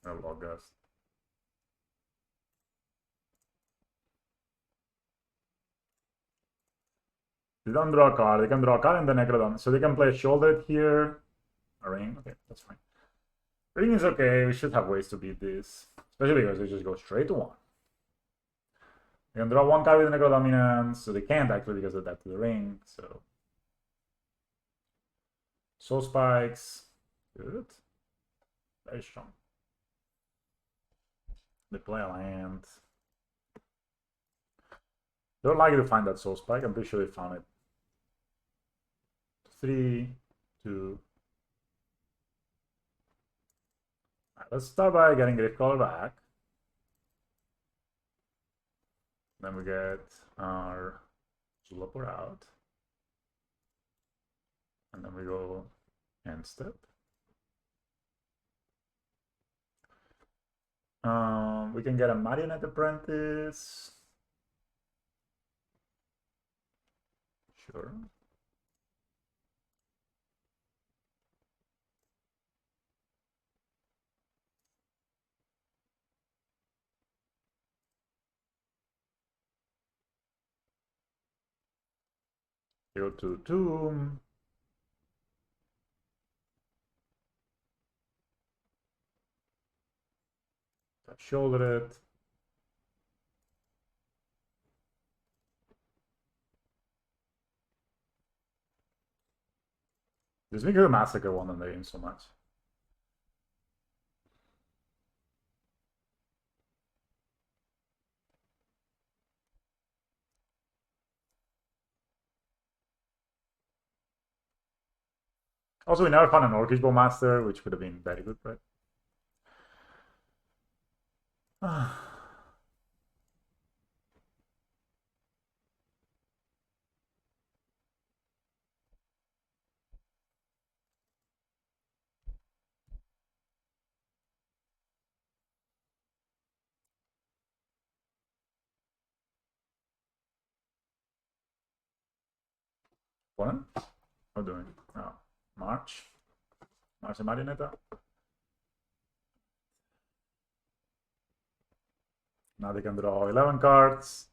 Log us. They don't draw a card. They can draw a card in the Necrodominance. So they can play a shoulder here. A ring. Okay, that's fine. Ring is okay. We should have ways to beat this. Especially because they just go straight to 1. They can draw 1 card with the Necrodominance. So they can't actually because of that to the ring. So Soul Spikes. Good. Very strong. They play a land. They're likely to find that Soul Spike. I'm pretty sure they found it. 3, 2. Right, let's start by getting Gravecrawler back. Then we get our Zulapur out. And then we go end step. We can get a Marionette Apprentice. Sure. Go to Tomb. Shoulder it. This Miko Massacre won on the game so much. Also, we never found an Orcish Bowmaster, which would have been very good, right? Opponent? What doing? Oh, March. March and Marionetta. Now they can draw 11 cards.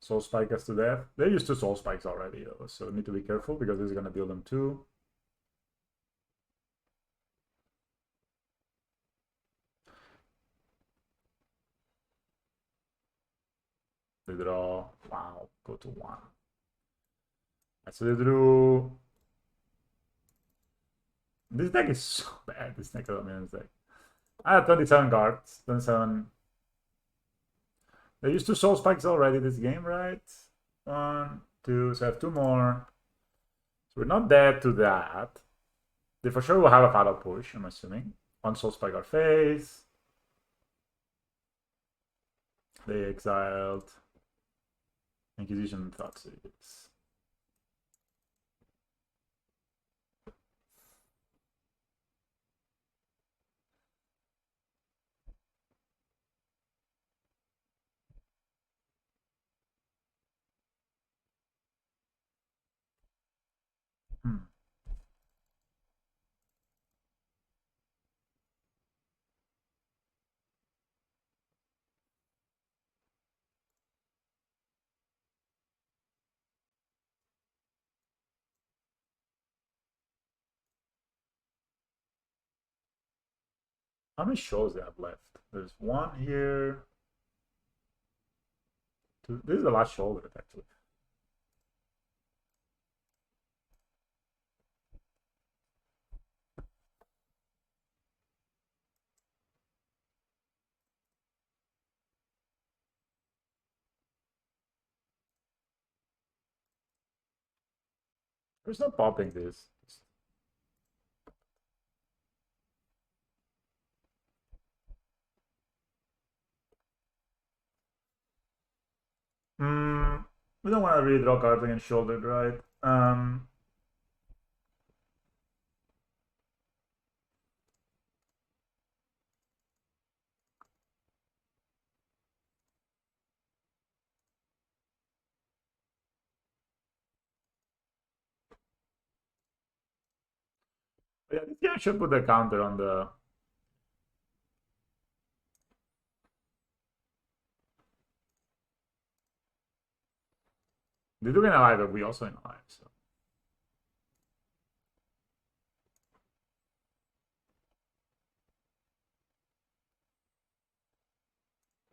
Soul Spike us to death. They used 2 Soul Spikes already, though, so need to be careful because this is going to build them too. They draw. Wow, go to 1. So they drew. This deck is so bad, this Necrodominance deck. I had 27 cards. 27. They used 2 Soul Spikes already this game, right? 1, 2, so I have 2 more. So we're not dead to that. They for sure will have a Fatal Push, I'm assuming. 1 Soul Spike our face. They exiled Inquisition and Thoughtseize. How many shows they have left? There's 1 here. 2. This is the last shoulder, actually. There's no popping this. We don't want to really draw cards against shouldered, right? Yeah, this game should put the counter on the. They do get alive, but we also in alive, so.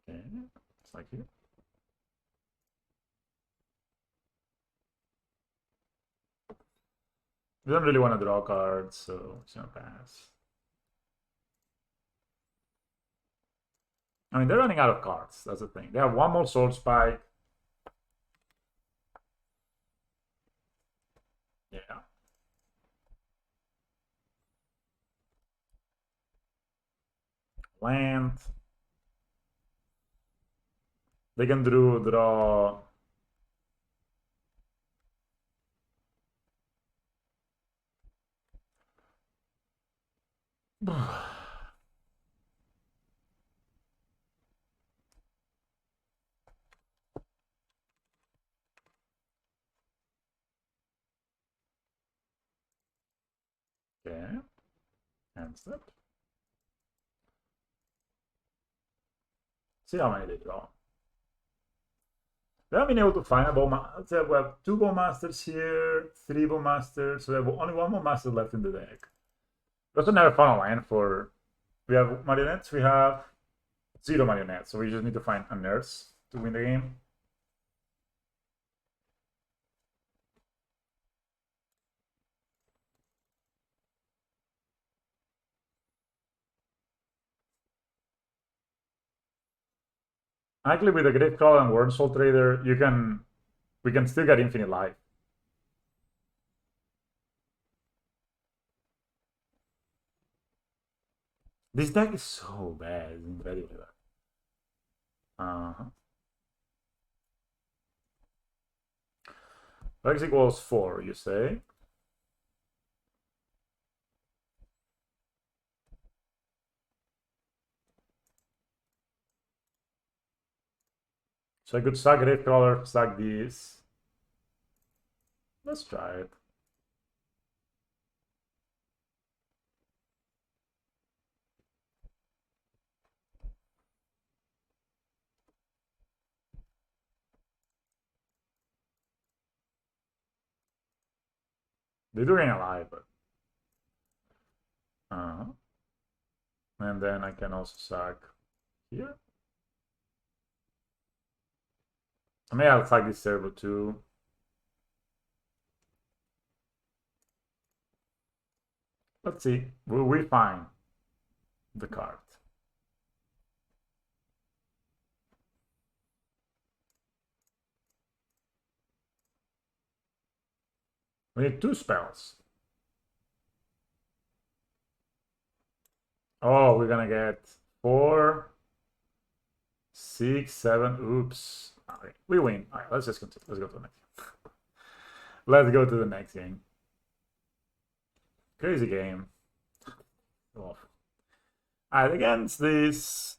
Okay, it's like here. We don't really want to draw cards, so it's gonna pass. I mean, they're running out of cards. That's the thing. They have 1 more Soul Spike. Yeah. Land. They can draw. Okay. Hand step. See how many they draw. We haven't been able to find a bowmaster. We have 2 bowmasters here, 3 bowmasters. So we have only 1 bowmaster left in the deck. We also never found a line for. We have marionettes. We have 0 marionettes. So we just need to find a nurse to win the game. Actually, with the Gravecrawler and Word Soul Trader, we can still get infinite life. This deck is so bad. It's incredibly bad. X equals 4, you say? So I could sack Gravecrawler, sack these. Let's try it. They do gain a life, but and then I can also sack here. I may I'll sack this turbo too. Let's see. Will we find the card? We need 2 spells. Oh, we're gonna get 4, 6, 7. Oops. Okay, we win. All right, let's just continue. Let's go to the next game. Let's go to the next game. Crazy game. Oh. Alright, against this,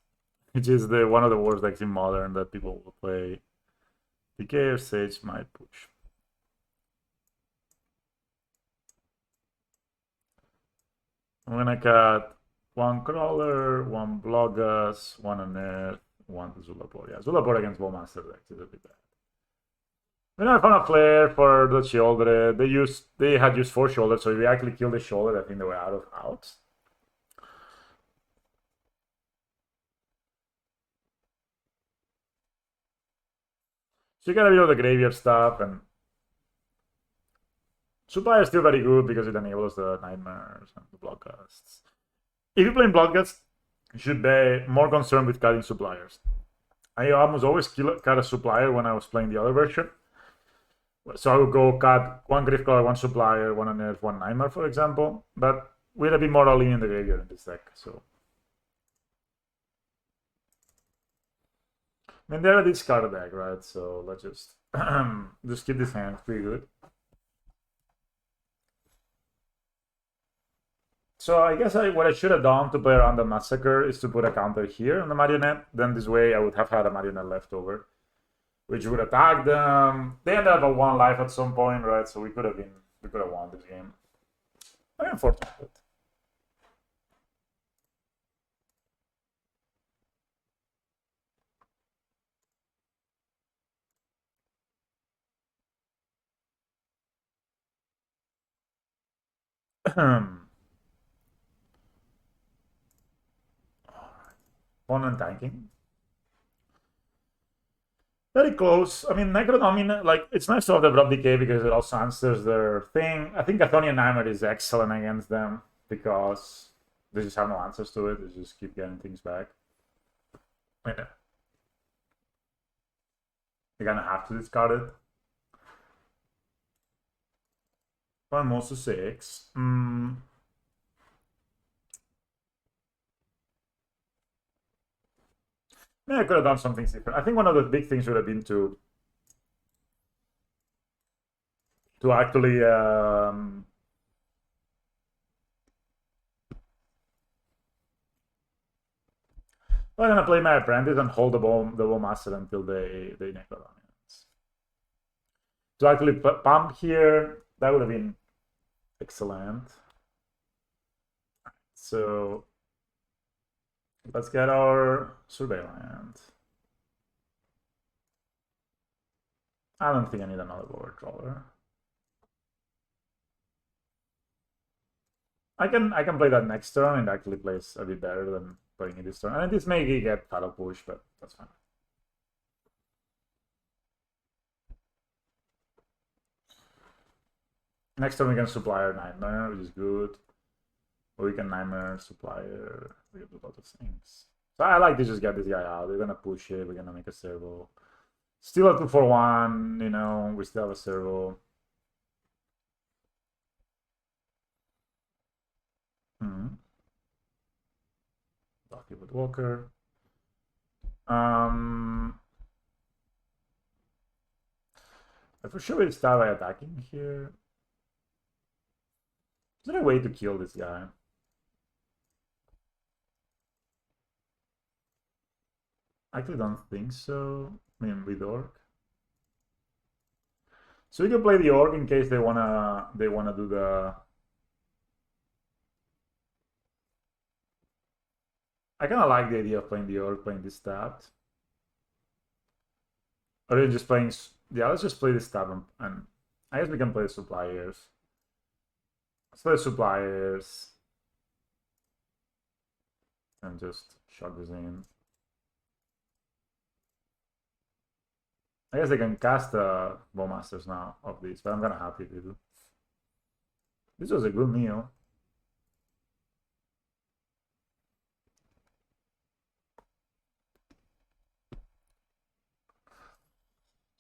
which is one of the worst decks in Modern that people will play, Decay or Sage might push. I'm gonna cut 1 Crawler, 1 Blogus, 1 Unearth, 1 Zulaport. Yeah, Zulaport against Bowmaster decks is a bit bad. Then I found a flare for the shoulder. They had used 4 shoulders, so if we actually kill the shoulder, I think they were out of outs. So you got a bit of the graveyard stuff, and Supplier is still very good because it enables the nightmares and the bloodcasts. If you play in bloodcasts, you should be more concerned with cutting suppliers. I almost always cut a supplier when I was playing the other version. So I would go cut 1 Griffclaw, 1 supplier, 1 unearth, 1 nightmare, for example. But we're a bit more all in the graveyard in this deck. So I mean, they're a discard deck, right? So let's just keep this hand pretty good. So I guess what I should have done to play around the Massacre is to put a counter here on the Marionette. Then this way I would have had a Marionette left over, which would attack them. They ended up at 1 life at some point, right? So we could have won this game. Very unfortunate. Opponent tanking. Very close. I mean, Necrodominance, like, it's nice to have the Abrupt Decay because it also answers their thing. I think Athonian Nightmare is excellent against them because they just have no answers to it. They just keep getting things back. Yeah. They're gonna have to discard it. One moves to 6. Yeah, I could have done something different. I think one of the big things would have been to actually I'm gonna play my apprentice and hold the bowmaster until they Necrodominance. To actually pump here, that would have been excellent. So let's get our surveillance. I don't think I need another board drawer. I can play that next turn and actually plays a bit better than playing it this turn. And this may get paddle push, but that's fine. Next turn we can supplier Nightmare, which is good. Or we can Nightmare, supplier, we can do a lot of things. So I like to just get this guy out. They're gonna push it, we're gonna make a servo. Still a 2-for-1, you know, we still have a servo. Lucky with Walker. For sure we'll start by attacking here. Is there a way to kill this guy? I actually don't think so. I mean, with Orc. So we can play the Orc in case they wanna do the. I kind of like the idea of playing the Orc, playing this stab. Or just playing. Yeah, let's just play this stab and I guess we can play suppliers. Let's play suppliers. And just shove this in. I guess they can cast Bowmasters now of these, but I'm kind of happy they do. This was a good meal.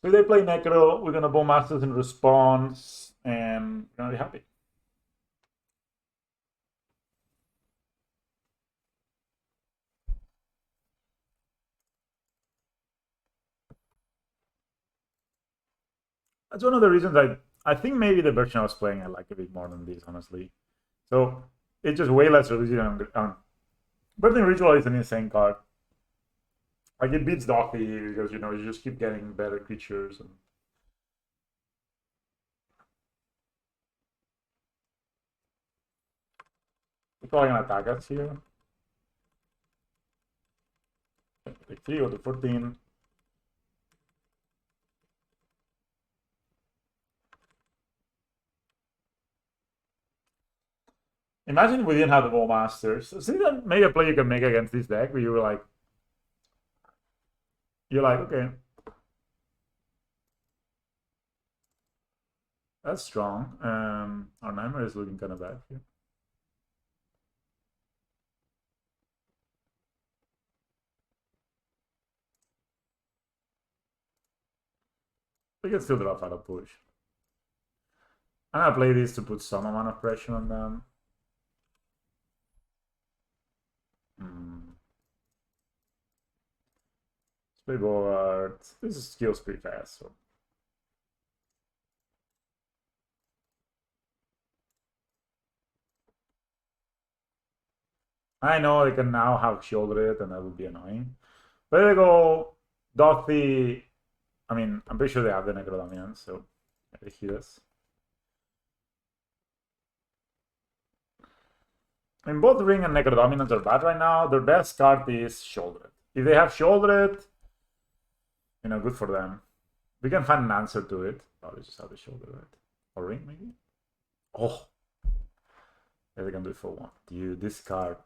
So if they play Necro, we're gonna Bowmasters in response, and we're gonna be happy. That's one of the reasons I think maybe the version I was playing I like a bit more than this, honestly. So it's just way less religion on Birthing Ritual is an insane card. Like it beats Dothi because you just keep getting better creatures and they're probably gonna attack us here. Like 3 or the 14. Imagine we didn't have the Bowmasters. See that maybe a play you can make against this deck where you're like, okay, that's strong. Our Nightmare is looking kind of bad here. We can still drop out a push. I'm gonna play this to put some amount of pressure on them. Let's play Board. This skills pretty fast, so. I know I can now have Shoulder it, and that would be annoying. But they go Dothi. I mean, I'm pretty sure they have the Necrodominance, so they hit us. I mean, both Ring and Necrodominance are bad right now. Their best card is Shoulder. If they have Shoulder, good for them. We can find an answer to it. Probably just have the Shoulder, right? Or Ring, maybe? Oh. Yeah, they can do it for one. You discard.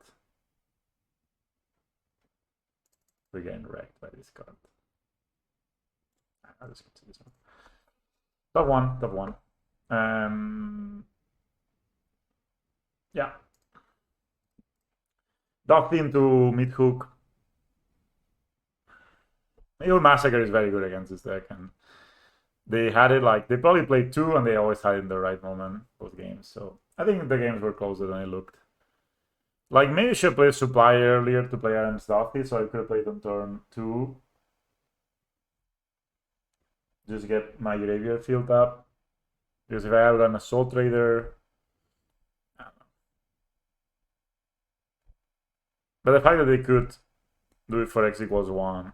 We're getting wrecked by this card. I'll just go to this one. Top one. Yeah. Docked into mid-hook. Evil Massacre is very good against this deck, and they had it they probably played 2 and they always had it in the right moment, both games. So I think the games were closer than it looked. Maybe I should play Supply earlier to play Iron Dothi, so I could have played on turn 2. Just get my graveyard filled up. Because if I had an Assault Trader, I don't know. But the fact that they could Do it for X equals 1.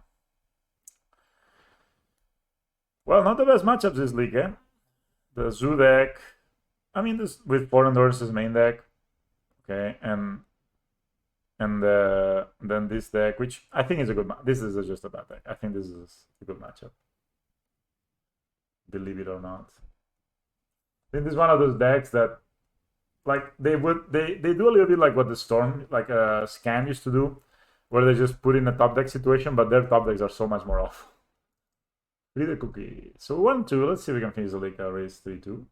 Well, not the best matchups this league, eh? The Zoo deck. I mean, this with Foreigner's main deck. Okay, and then this deck, which I think is a good. This is just a bad deck. I think this is a good matchup. Believe it or not. I think this is one of those decks that, like, they do a little bit like what the Storm, like Scan used to do, where they just put in a top deck situation, but their top decks are so much more off. Read the cookie. So 1-2. Let's see if we can finish the league. Raise 3-2.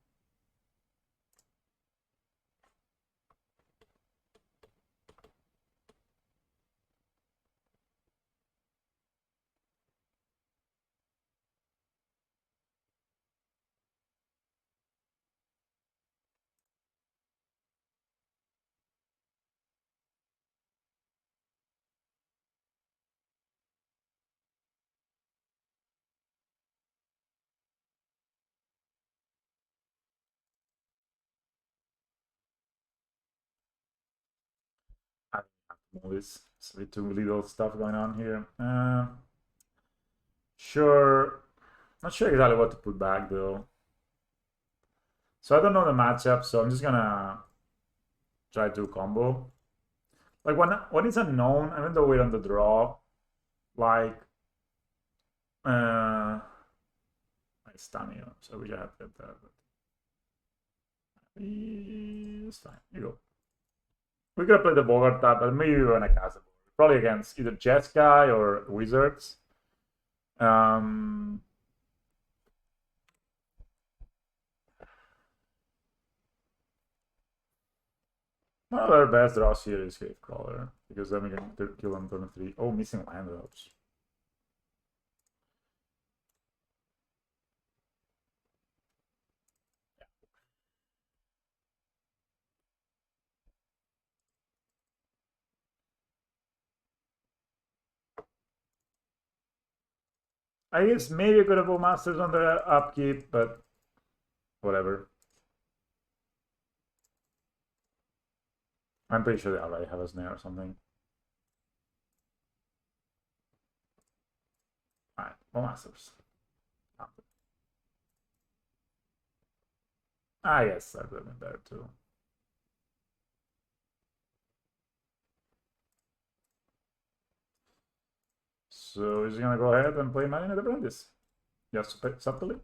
I have to move this. It's a bit too little stuff going on here. Sure. Not sure exactly what to put back though. So I don't know the matchup, so I'm just gonna try to combo. Like when it's unknown, even though we're on the draw, like I stun you, so we have to get that. But it's fine. You go. We could have played the Bogart tab, but maybe we were gonna cast it. Probably against either Jeskai or Wizards. One of our best draws here is Gravecrawler, because then we can kill on turn 3. Oh, missing land drops. I guess maybe I could have put Masters on the upkeep, but whatever. I'm pretty sure they already have a snare or something. Alright, well, Masters. I guess that would have been better too. So he's gonna go ahead and play Marina the Apprentice. Just subtly.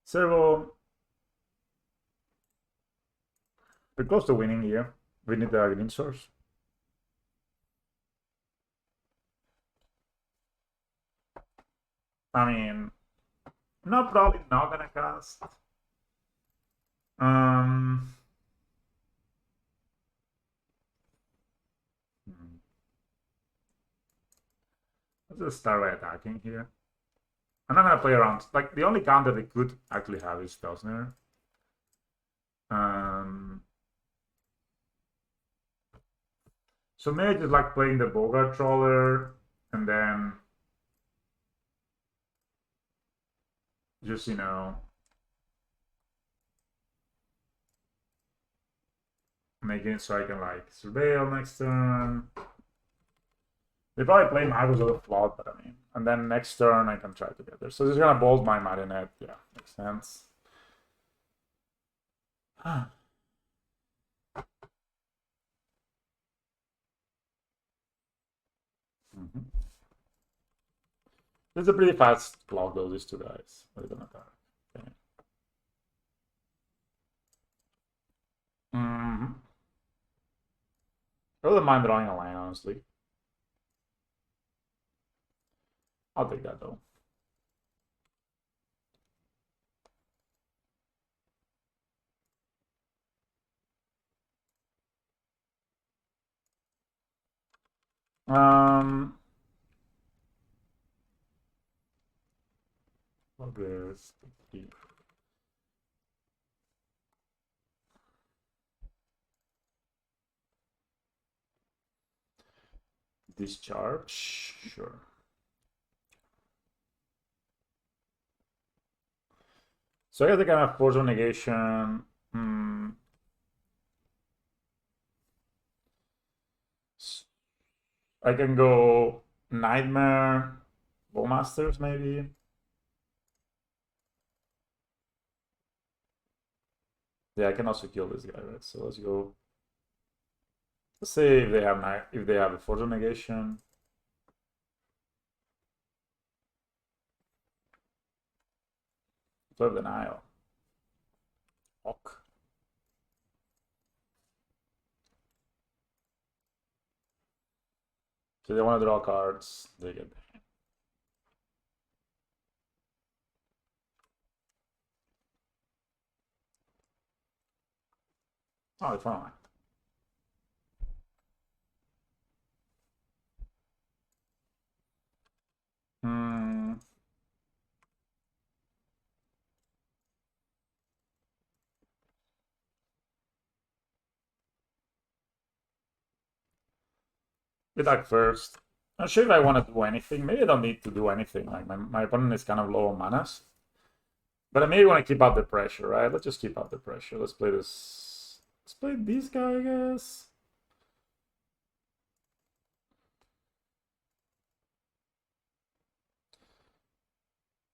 Servo. We're close to winning here. We need the green source. I mean, probably not gonna cast. Let's just start by attacking here. I'm not gonna play around. Like, the only counter they could actually have is Spellsnare. So maybe just like playing the Bogart Trawler and then just, making it so I can like surveil next turn. They probably play Magus of the Flood, but I mean, and then next turn I can try to get there. So this is gonna bolt my Marionette. Yeah, makes sense. This is a pretty fast block though, these two guys. What are gonna attack? Okay. I wouldn't mind drawing a line, honestly. I'll take that though. Progress. Discharge, sure. So I guess they can have force of negation. I can go Nightmare, Bowmasters maybe. Yeah, I can also kill this guy, right? So let's go. Let's say if they have a Force of Negation. Flip Denial. Ok. So they want to draw cards. They get there. Oh, it's fine. Hmm. Attack first. Not sure if I want to do anything. Maybe I don't need to do anything. Like my opponent is kind of low on manas. But I maybe want to keep up the pressure, right? Let's just keep up the pressure. Let's play this. Let's play this guy, I guess.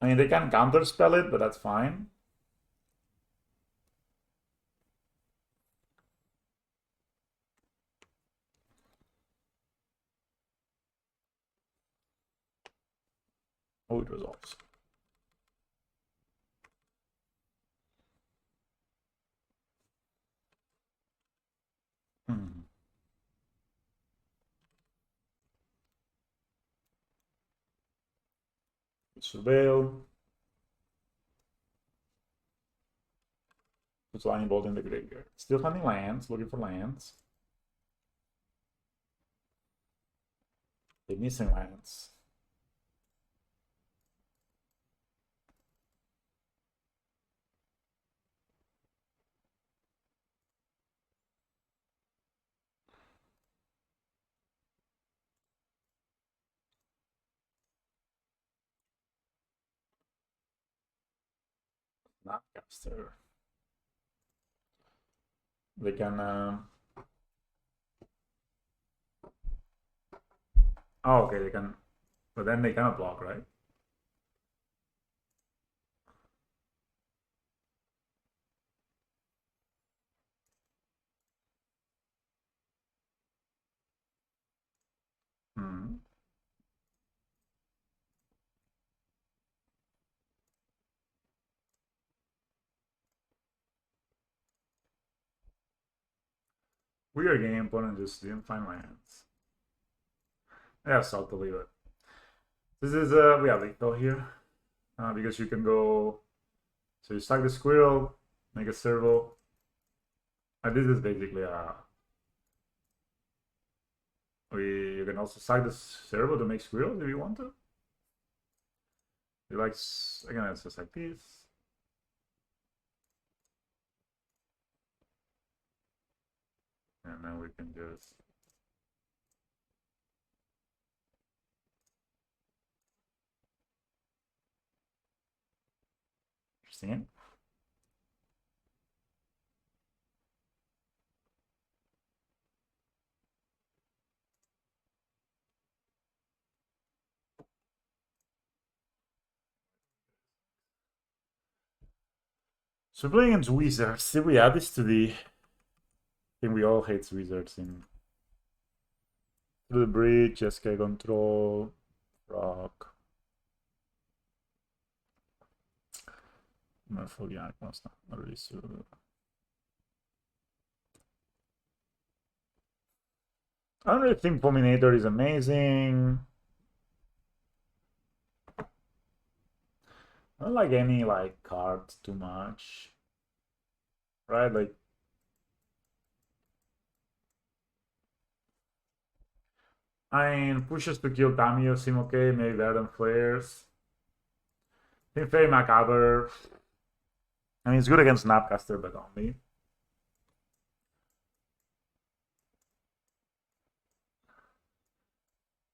I mean, they can counterspell it, but that's fine. Oh, it resolves. Hmm. Surveil. Puts Lightning Bolt in the graveyard. Still finding lands, looking for lands. They're missing lands. Snapcaster. They can. Oh, okay, they can. But then they cannot block, right? Hmm. Weird game, opponent just didn't find lands. Yeah, so to leave it. This is we have lethal here because you can go. So you sack the squirrel, make a servo. And this is basically a. You can also sack the servo to make squirrels if you want to. You like again, it's just like this. And then we can just. Interesting. So we're playing against wizards. Did we add this to the? I think we all hate wizards in. To the bridge, SK control, rock. Merfolk, not really sure. I don't really think Fulminator is amazing. I don't like any like cards too much. Right? Like I mean pushes to kill Tamio seem okay, maybe better than flares. I think Fairy Macabre. I mean it's good against Snapcaster, but only.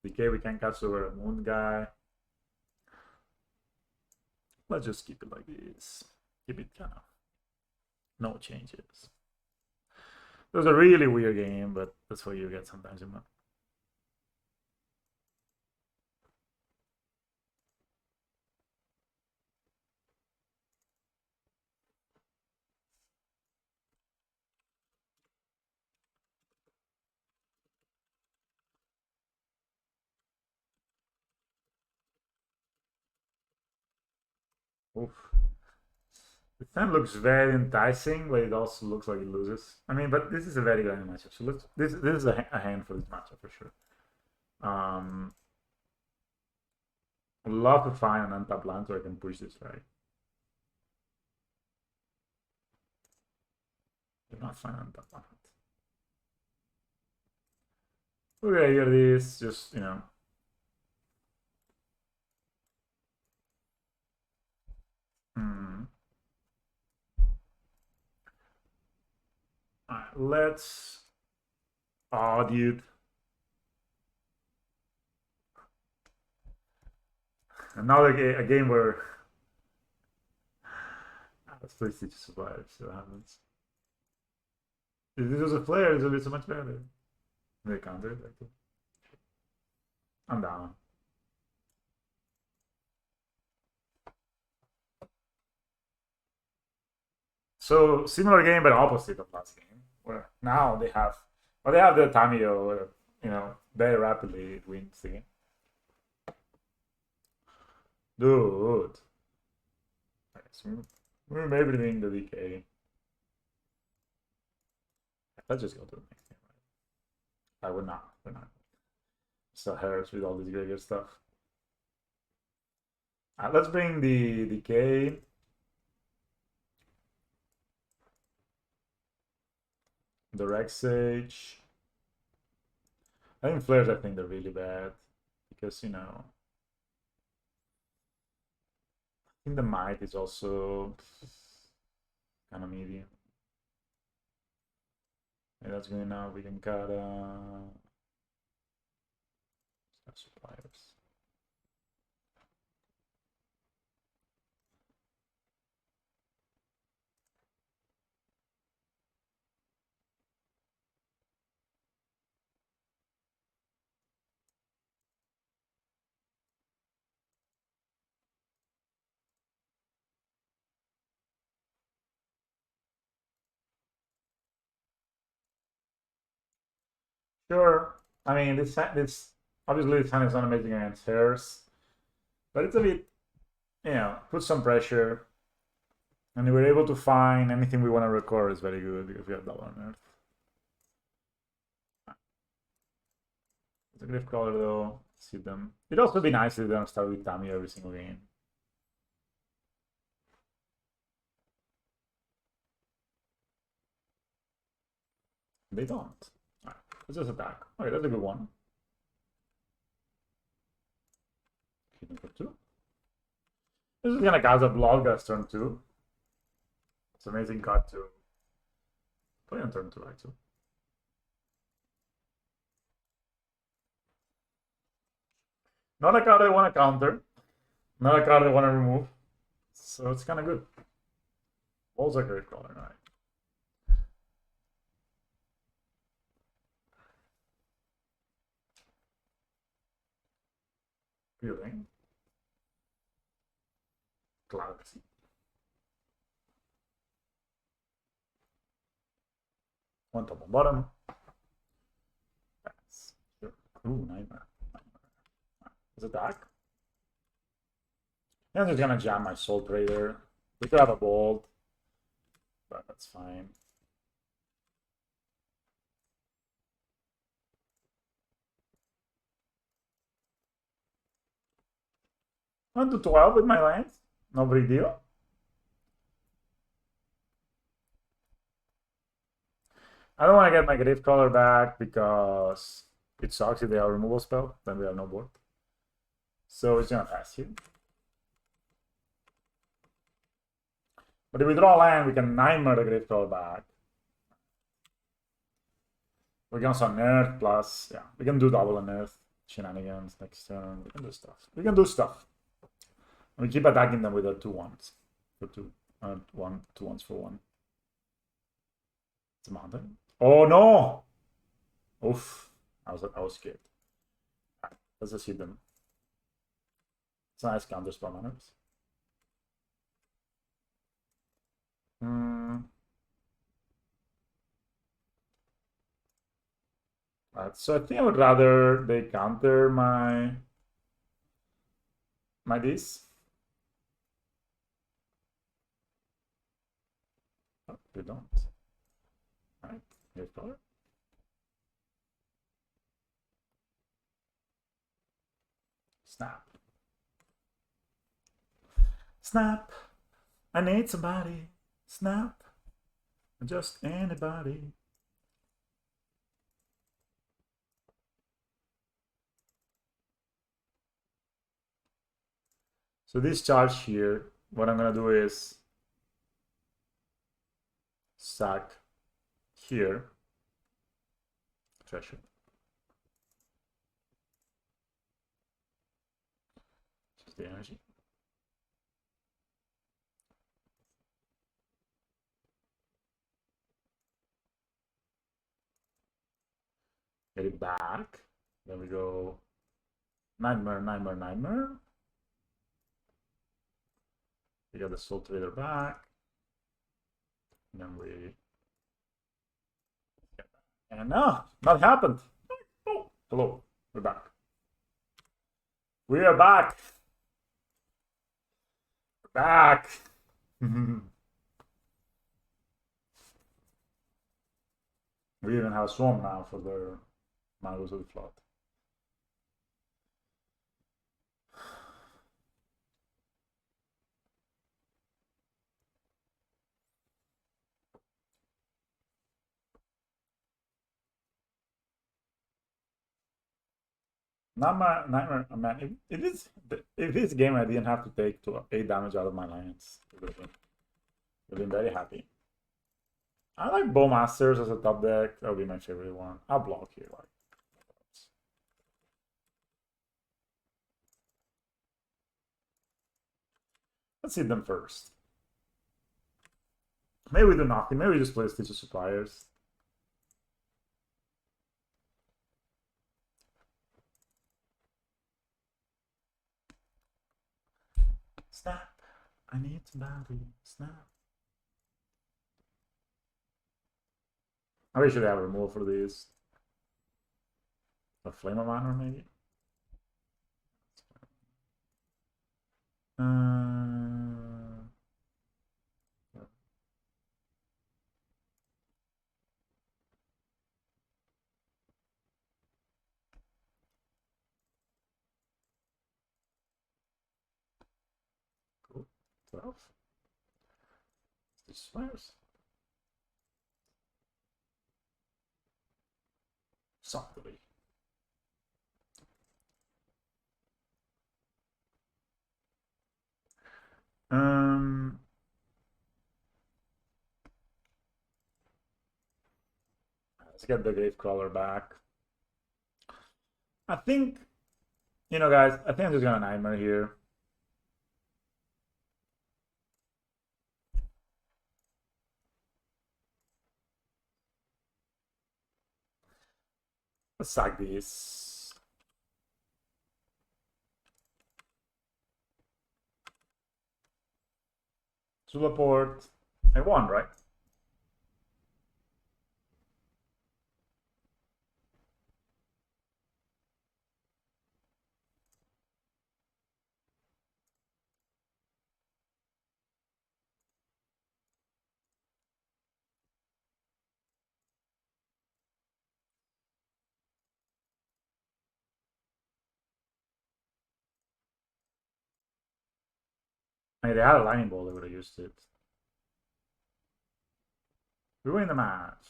Decay we can cast over a moon guy. Let's just keep it like this. Keep it kind of no changes. It was a really weird game, but that's what you get sometimes in Oof. The ten looks very enticing, but it also looks like it loses. I mean, but this is a very good matchup. So this is a hand for this matchup for sure. I'd love to find an untapped land so I can push this, right? Do not find an untapped land. Okay, here it is. Just, you know. Alright, let's. Oh, dude. Another a game where. Let's play Stitch Survive, see what happens. If this was a player, it would be so much better. They countered, like, I'm down. So similar game, but opposite of last game, where now they have, well, they have the Tamio, you know, very rapidly it wins the game. Dude. So we're maybe doing the DK. Let's just go to the next game, right? I would not. We're not. So hurts with all this graveyard stuff. Let's bring the DK. The Rexage. I think flares, I think they're really bad. Because, you know. I think the might is also kind of medium. And that's good enough. We can cut suppliers. Sure. I mean, this obviously this hand is not amazing against hairs, but it's a bit, you know, put some pressure. And we're able to find anything we want to record is very good because we have double on Earth. It's a Griff Crawler though. See them. It'd also be nice if they don't start with Tammy every single game. They don't. Alright, let's just attack. Okay, that's a good one. Hit number 2. This is gonna cause a Bloodgust turn 2. It's amazing card to play on turn 2 actually. Not a card I want to counter. Not a card I want to remove. So it's kind of good. Balls are great color, right? Feeling. Clarity. One top and bottom. That's sure. Ooh, nightmare. Is attack. And I'm just gonna jam my Soul Trader. We could have a bolt, but that's fine. One to 12 with my lands. No big deal. I don't want to get my Grave Crawler back because it sucks if they have a removal spell. Then we have no board. So it's gonna pass here. But if we draw land, we can Nightmare the Grave Crawler back. We can also unearth plus, yeah, we can do double unearth shenanigans next turn. We can do stuff. We can do stuff. And we keep attacking them with a 2/1s for 2. 2/1s for 1. It's a mountain. Oh no! Oof. I was scared. Right, let's just hit them. It's a nice counter spell manners. Right, so I think I would rather they counter my this. We don't. Alright, here's color. Snap. Snap. I need somebody. Snap. Just anybody. So this charge here, what I'm gonna do is sack here. Treasure. Just the energy. Get it back. Then we go Nightmare, Nightmare, Nightmare. We got the Soul Trader back. And then we... And no, not happened. Oh, hello, we're back. We are back. We're back. We even have a swarm now for the Mangoes of the Flood. Nightmare, man, if this game I didn't have to take 8 damage out of my lands, I would have been very happy. I like Bowmasters as a top deck. That would be my favorite one. I'll block here. Like, let's hit them first. Maybe we do nothing. Maybe we just play Stitch of Suppliers. Snap. I need somebody. Snap. I should have removal for these. A Flame of Honor, maybe? Cool. 12. This fires. Softly. Let's get the Gravecrawler back. I think, you know, guys, I think I'm just gonna Nightmare here. Let's sack these. Zulaport. I won, right? I mean, they had a Lightning Bolt, they would have used it. We win the match.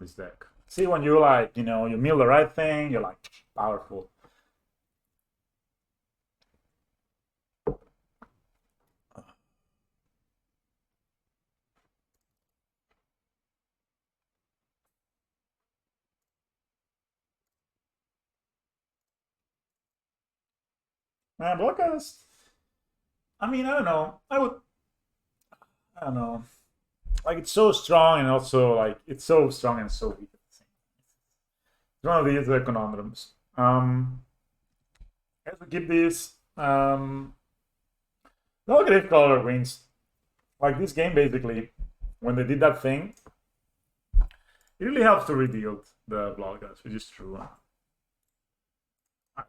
This deck. See, when you like, you know, you mill the right thing, you're like powerful. Man, Blockcast. I mean, I don't know. I don't know. Like, it's so strong and also, like, it's so strong and so weak at the same time. It's one of these conundrums. As we keep this, no Gravecaller wins. Like, this game, basically, when they did that thing, it really helps to redeal the Bloodguts, which is true.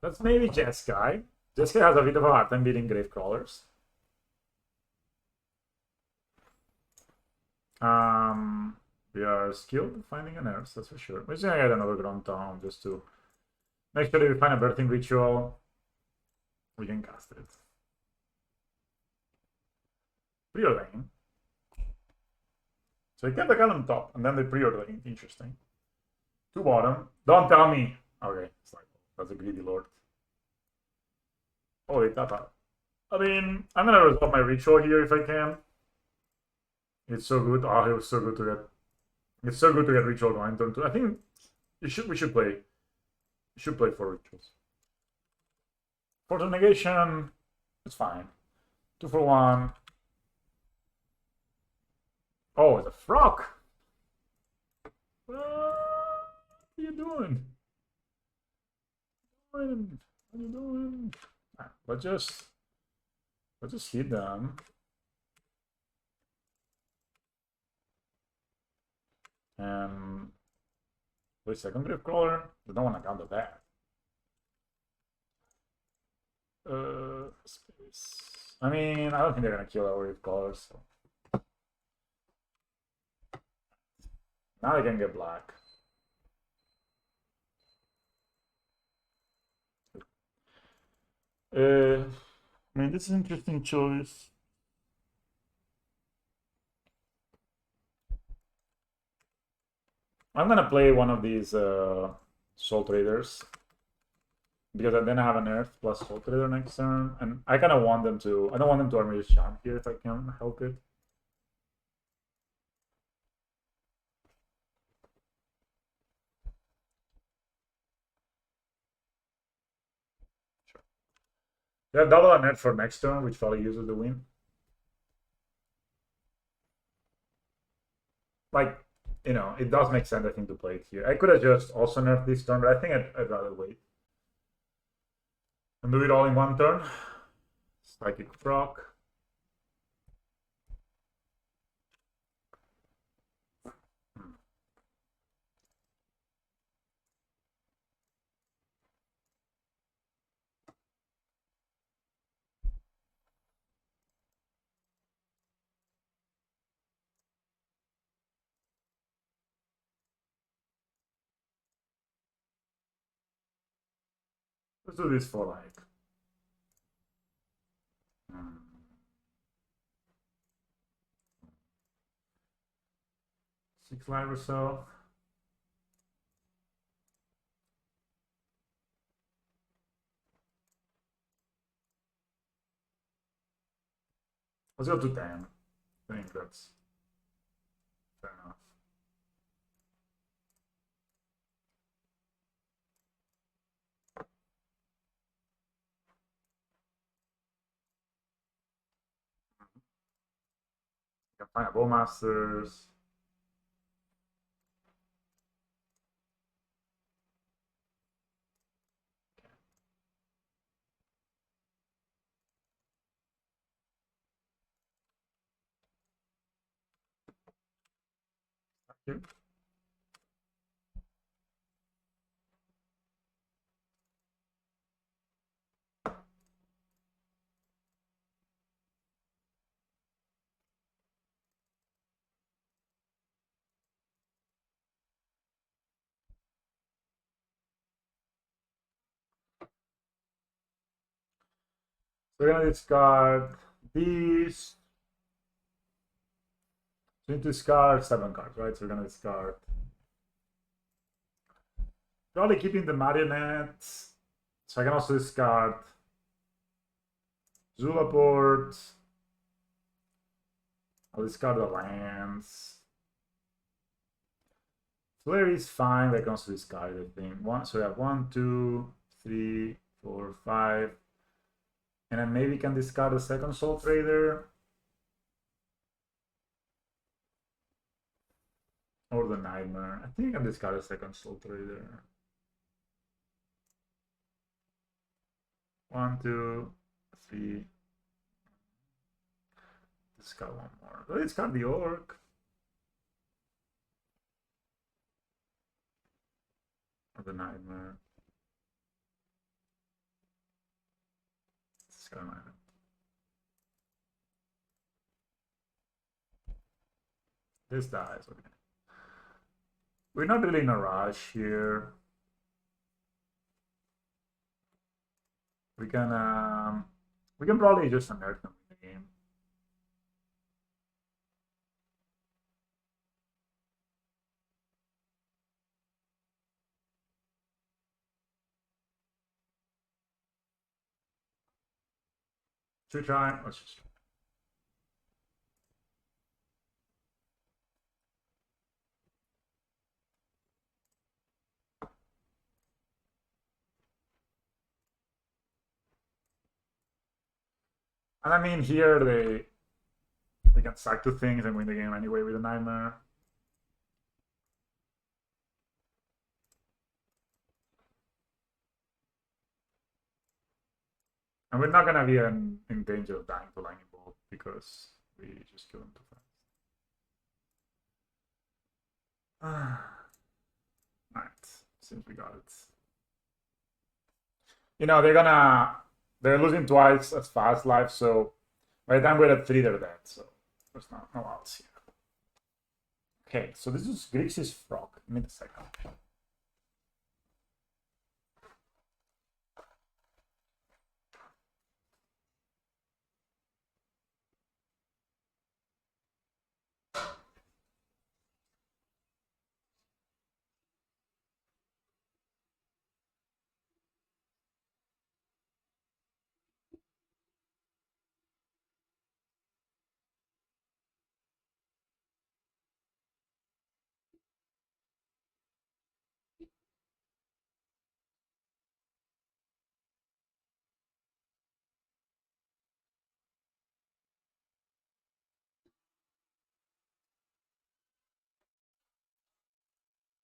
That's maybe Jeskai. Jeskai has a bit of a hard time beating Gravecrawlers. We are skilled at finding an Earth, that's for sure. We're just gonna get another Ground Town just to make sure that we find a birthing ritual. We can cast it. Preordain. So they kept the column top, and then they preordain. Interesting. To bottom. Don't tell me. Okay, it's like that's a greedy lord. Oh, they tap out. I mean, I'm gonna resolve my ritual here if I can. It's so good. Oh, it was so good to get. It's so good to get ritual going turn 2. I think we should play. We should play 4 rituals. Force of negation. It's fine. 2 for 1. Oh, it's a frog. What are you doing? What are you doing? Let's just hit them. Wait, second Grave Crawler? They don't want to counter that. Space. I mean, I don't think they're gonna kill our Grave Crawlers. So. Now they can get black. I mean, this is an interesting choice. I'm gonna play one of these Soul Traders because then I have an Earth plus Soul Trader next turn, and I kind of want them to. I don't want them to Armor's Charm here if I can help it. Sure. They have double on Earth for next turn, which probably uses the win. Like, you know, it does make sense, I think, to play it here. I could have just also nerfed this turn, but I think I'd rather wait. And do it all in one turn. Psychic proc. Let's do this for like 6 life or so. Let's go to 10. I think that's fair enough. Can find a Bowmasters. Thank you. So we're gonna discard these. So we need to discard 7 cards, right? So we're gonna discard. Probably keeping the marionettes. So I can also discard Zulaport. I'll discard the lands. Flare is fine, but I can also discard the thing. So we have 1, 2, 3, 4, 5. And then maybe can discard a second Soul Trader. Or the Nightmare. I think I can discard a second Soul Trader. 1, 2, 3. Discard one more. Let's discard the Orc. Or the Nightmare. Discard Nightmare. This dies. Okay. We're not really in a rush here. We can probably just unearth them in the game. Should we try? Let's just try. And I mean, here they can sack two things and win the game anyway with a nightmare. And we're not gonna be in danger of dying to lightning bolt because we just kill them too fast. Alright, since we got it. You know, they're losing twice as fast life, so by the time we're at 3, they're dead, so there's no outs here. Okay, so this is Grixis frog. Give me a second.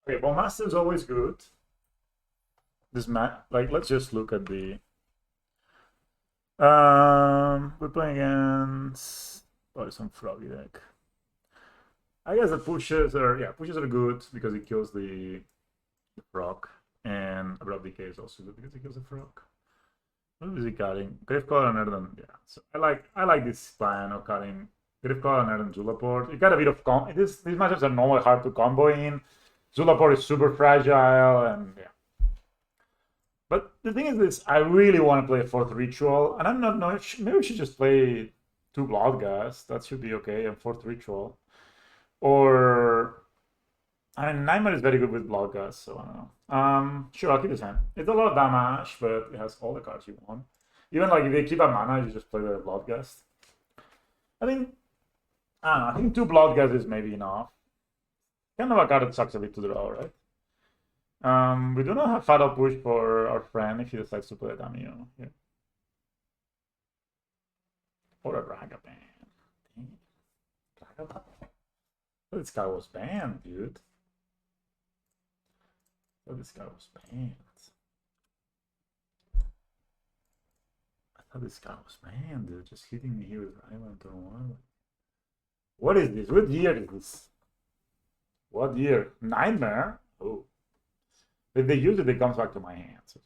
Okay, well, master is always good. This map, like, let's just look at the. We're playing against some froggy deck. I guess the pushes are good because it kills the frog, and Abrupt Decay is also good because it kills the frog. What is he cutting? Gravecaller and Erden, yeah. So I like this plan of cutting Gravecaller and Erden Zulaport. You got a bit of these matchups are normally hard to combo in. Zulaport is super fragile, and yeah. But the thing is this, I really want to play a 4th Ritual, and I'm not knowing, maybe we should just play 2 Bloodghast. That should be okay, and 4th Ritual. Or, I mean, Nightmare is very good with Bloodghast, so I don't know. Sure, I'll keep this hand. It's a lot of damage, but it has all the cards you want. Even like if they keep a mana, you just play the Bloodghast. I think, I don't know, I think 2 Bloodghast is maybe enough. Kind of a card that sucks a bit to draw, right? We do not have Fatal Push for our friend if he decides to play a Damio here. Or a Ragavan. Ragavan? This guy was banned, dude. This guy was banned. I thought this guy was banned, dude. Just hitting me here with Ragavan turn 1. What is this? What year is this? What year? Nightmare? Oh. If they use it, it comes back to my hands.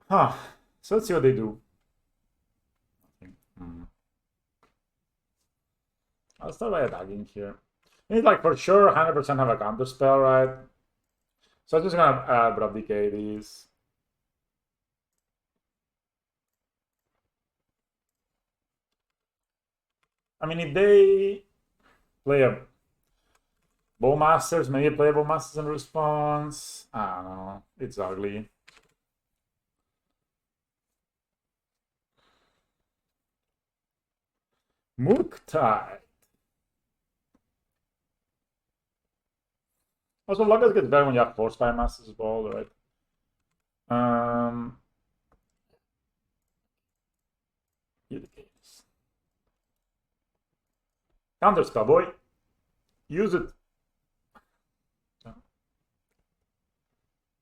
Huh. So let's see what they do. I'll start by attacking here. It's like for sure 100% have a counter spell, right? So I'm just gonna Abrupt Decay these. I mean, if they play a Bowmasters, maybe play a Bowmasters in response. I don't know. It's ugly. Murktide. Also, Logos gets better when you have 4 Spy Masters as well, right? Counter spell, boy. Use it.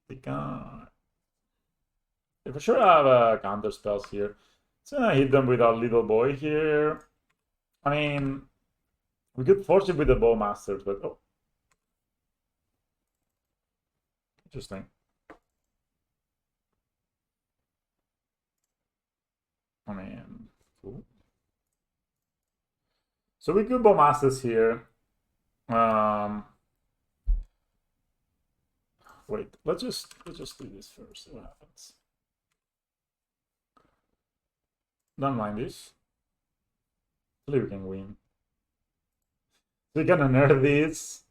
They can. They for sure have counter spells here. So I hit them with our little boy here. I mean, we could force it with the Bowmasters, but oh. Interesting. I mean, cool. So we could Bowmasters here. Wait, let's just do this first. See what happens. Don't mind this. Hopefully we can win. So we can unearth these.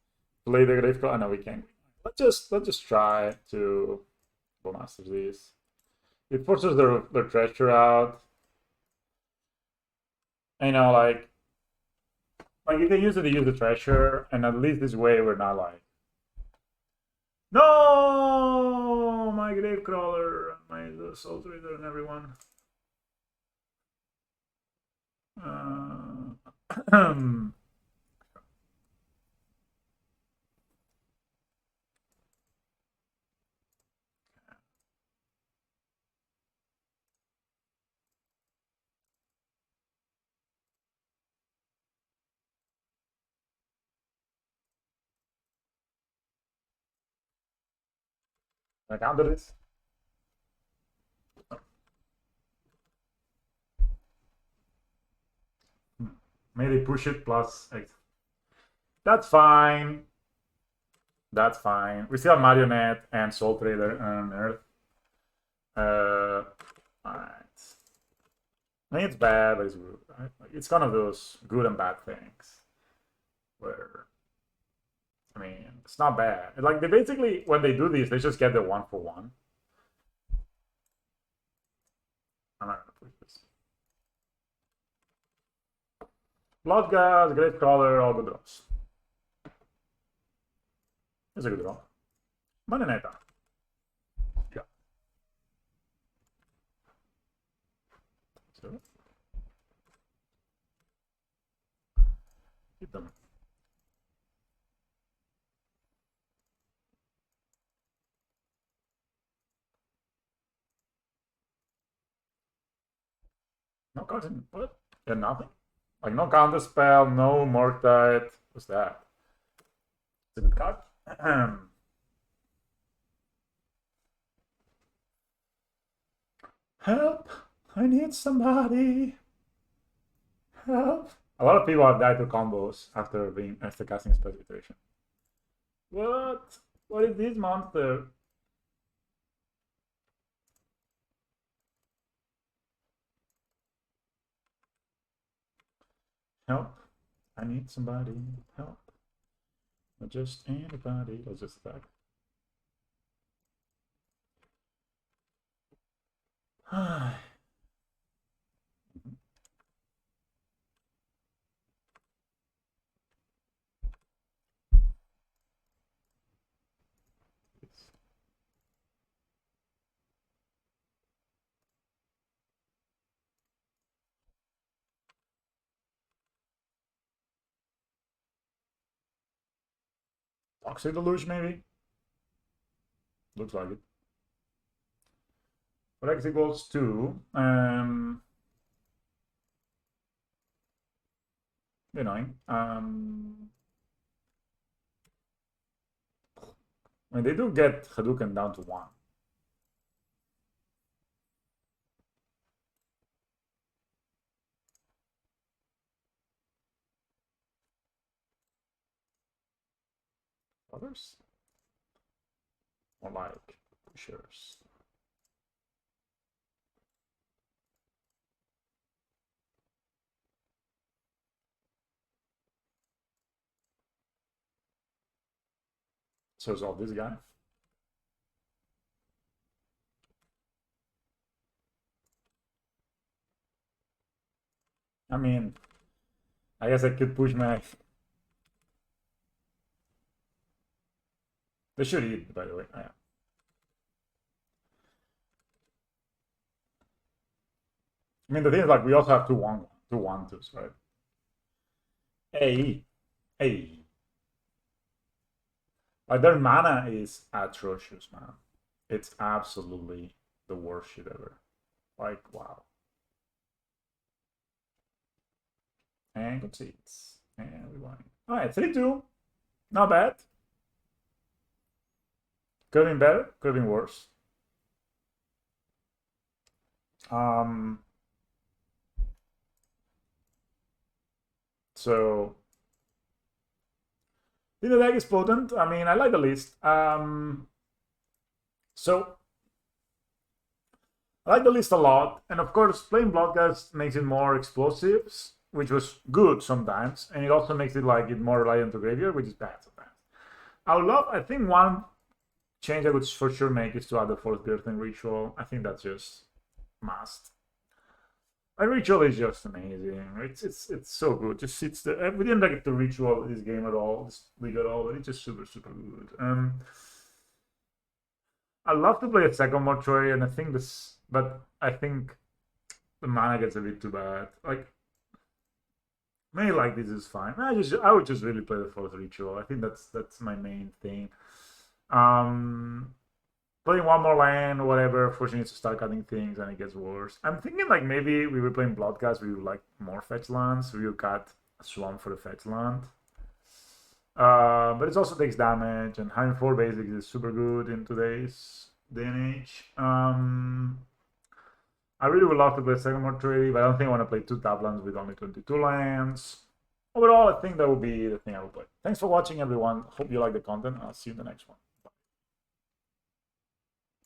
Play the grave card. Oh, no, we can't. Let's just try to Bowmasters these. It forces their treasure out. You know, like if they use it, they use the treasure, and at least this way we're not like, no, my grave crawler, my soul trader, and everyone. Can I counter this? Maybe push it plus X. That's fine. That's fine. We still have Marionette and Soul Trader on Earth. Alright. I think it's bad, but it's good. Right? Like, it's kind of those good and bad things. Where, I mean, it's not bad. Like, they basically, when they do this, they just get the 1-for-1. I'm not gonna push this. Blood Gas, Great Crawler, all good draws. It's a good draw. Marionetta. Yeah. So, hit them. No cards in what? Yeah, nothing. Like no counter spell, no Mortite. What's that? It's a good card. Help! I need somebody. Help! A lot of people have died to combos after casting a special iteration. What? What is this monster? Help! I need somebody. Help! Not just anybody. Let's just attack. Toxic Deluge, maybe? Looks like it. For X equals 2. Annoying. I mean, they do get Hadouken down to 1. Others? More like pushers. So is all this guy. I mean, I guess I could push my... They should eat, by the way. Oh, yeah. I mean, the thing is, like, we also have two 1/2s, right? Hey. Hey. Like, their mana is atrocious, man. It's absolutely the worst shit ever. Like, wow. And good seats. And we won. Alright, 3-2. Not bad. Could have been better, could have been worse. So I think the deck is potent. I mean, I like the list. So I like the list a lot, and of course, playing Bloodcast makes it more explosives, which was good sometimes, and it also makes it like it more reliant on graveyard, which is bad sometimes. I think one change I would for sure make is to add the fourth Birthing Ritual. I think that's just must. A ritual is just amazing. It's so good. Just sits there. We didn't like the ritual in this game at all, this league at all, but it's just super good. I love to play a second mortuary, and I think this, but I think the mana gets a bit too bad. Like maybe like this is fine. I would just really play the fourth ritual. I think that's my main thing. Playing one more land or whatever, forcing it to start cutting things, and it gets worse. I'm thinking like maybe we were playing Bloodcast, we would like more fetch lands. We would cut a swamp for the fetch land. But it also takes damage, and having 4 basics is super good in today's day and age. I really would love to play second mortuary, but I don't think I want to play 2 tap lands with only 22 lands. Overall, I think that would be the thing I would play. Thanks for watching, everyone. Hope you like the content. I'll see you in the next one.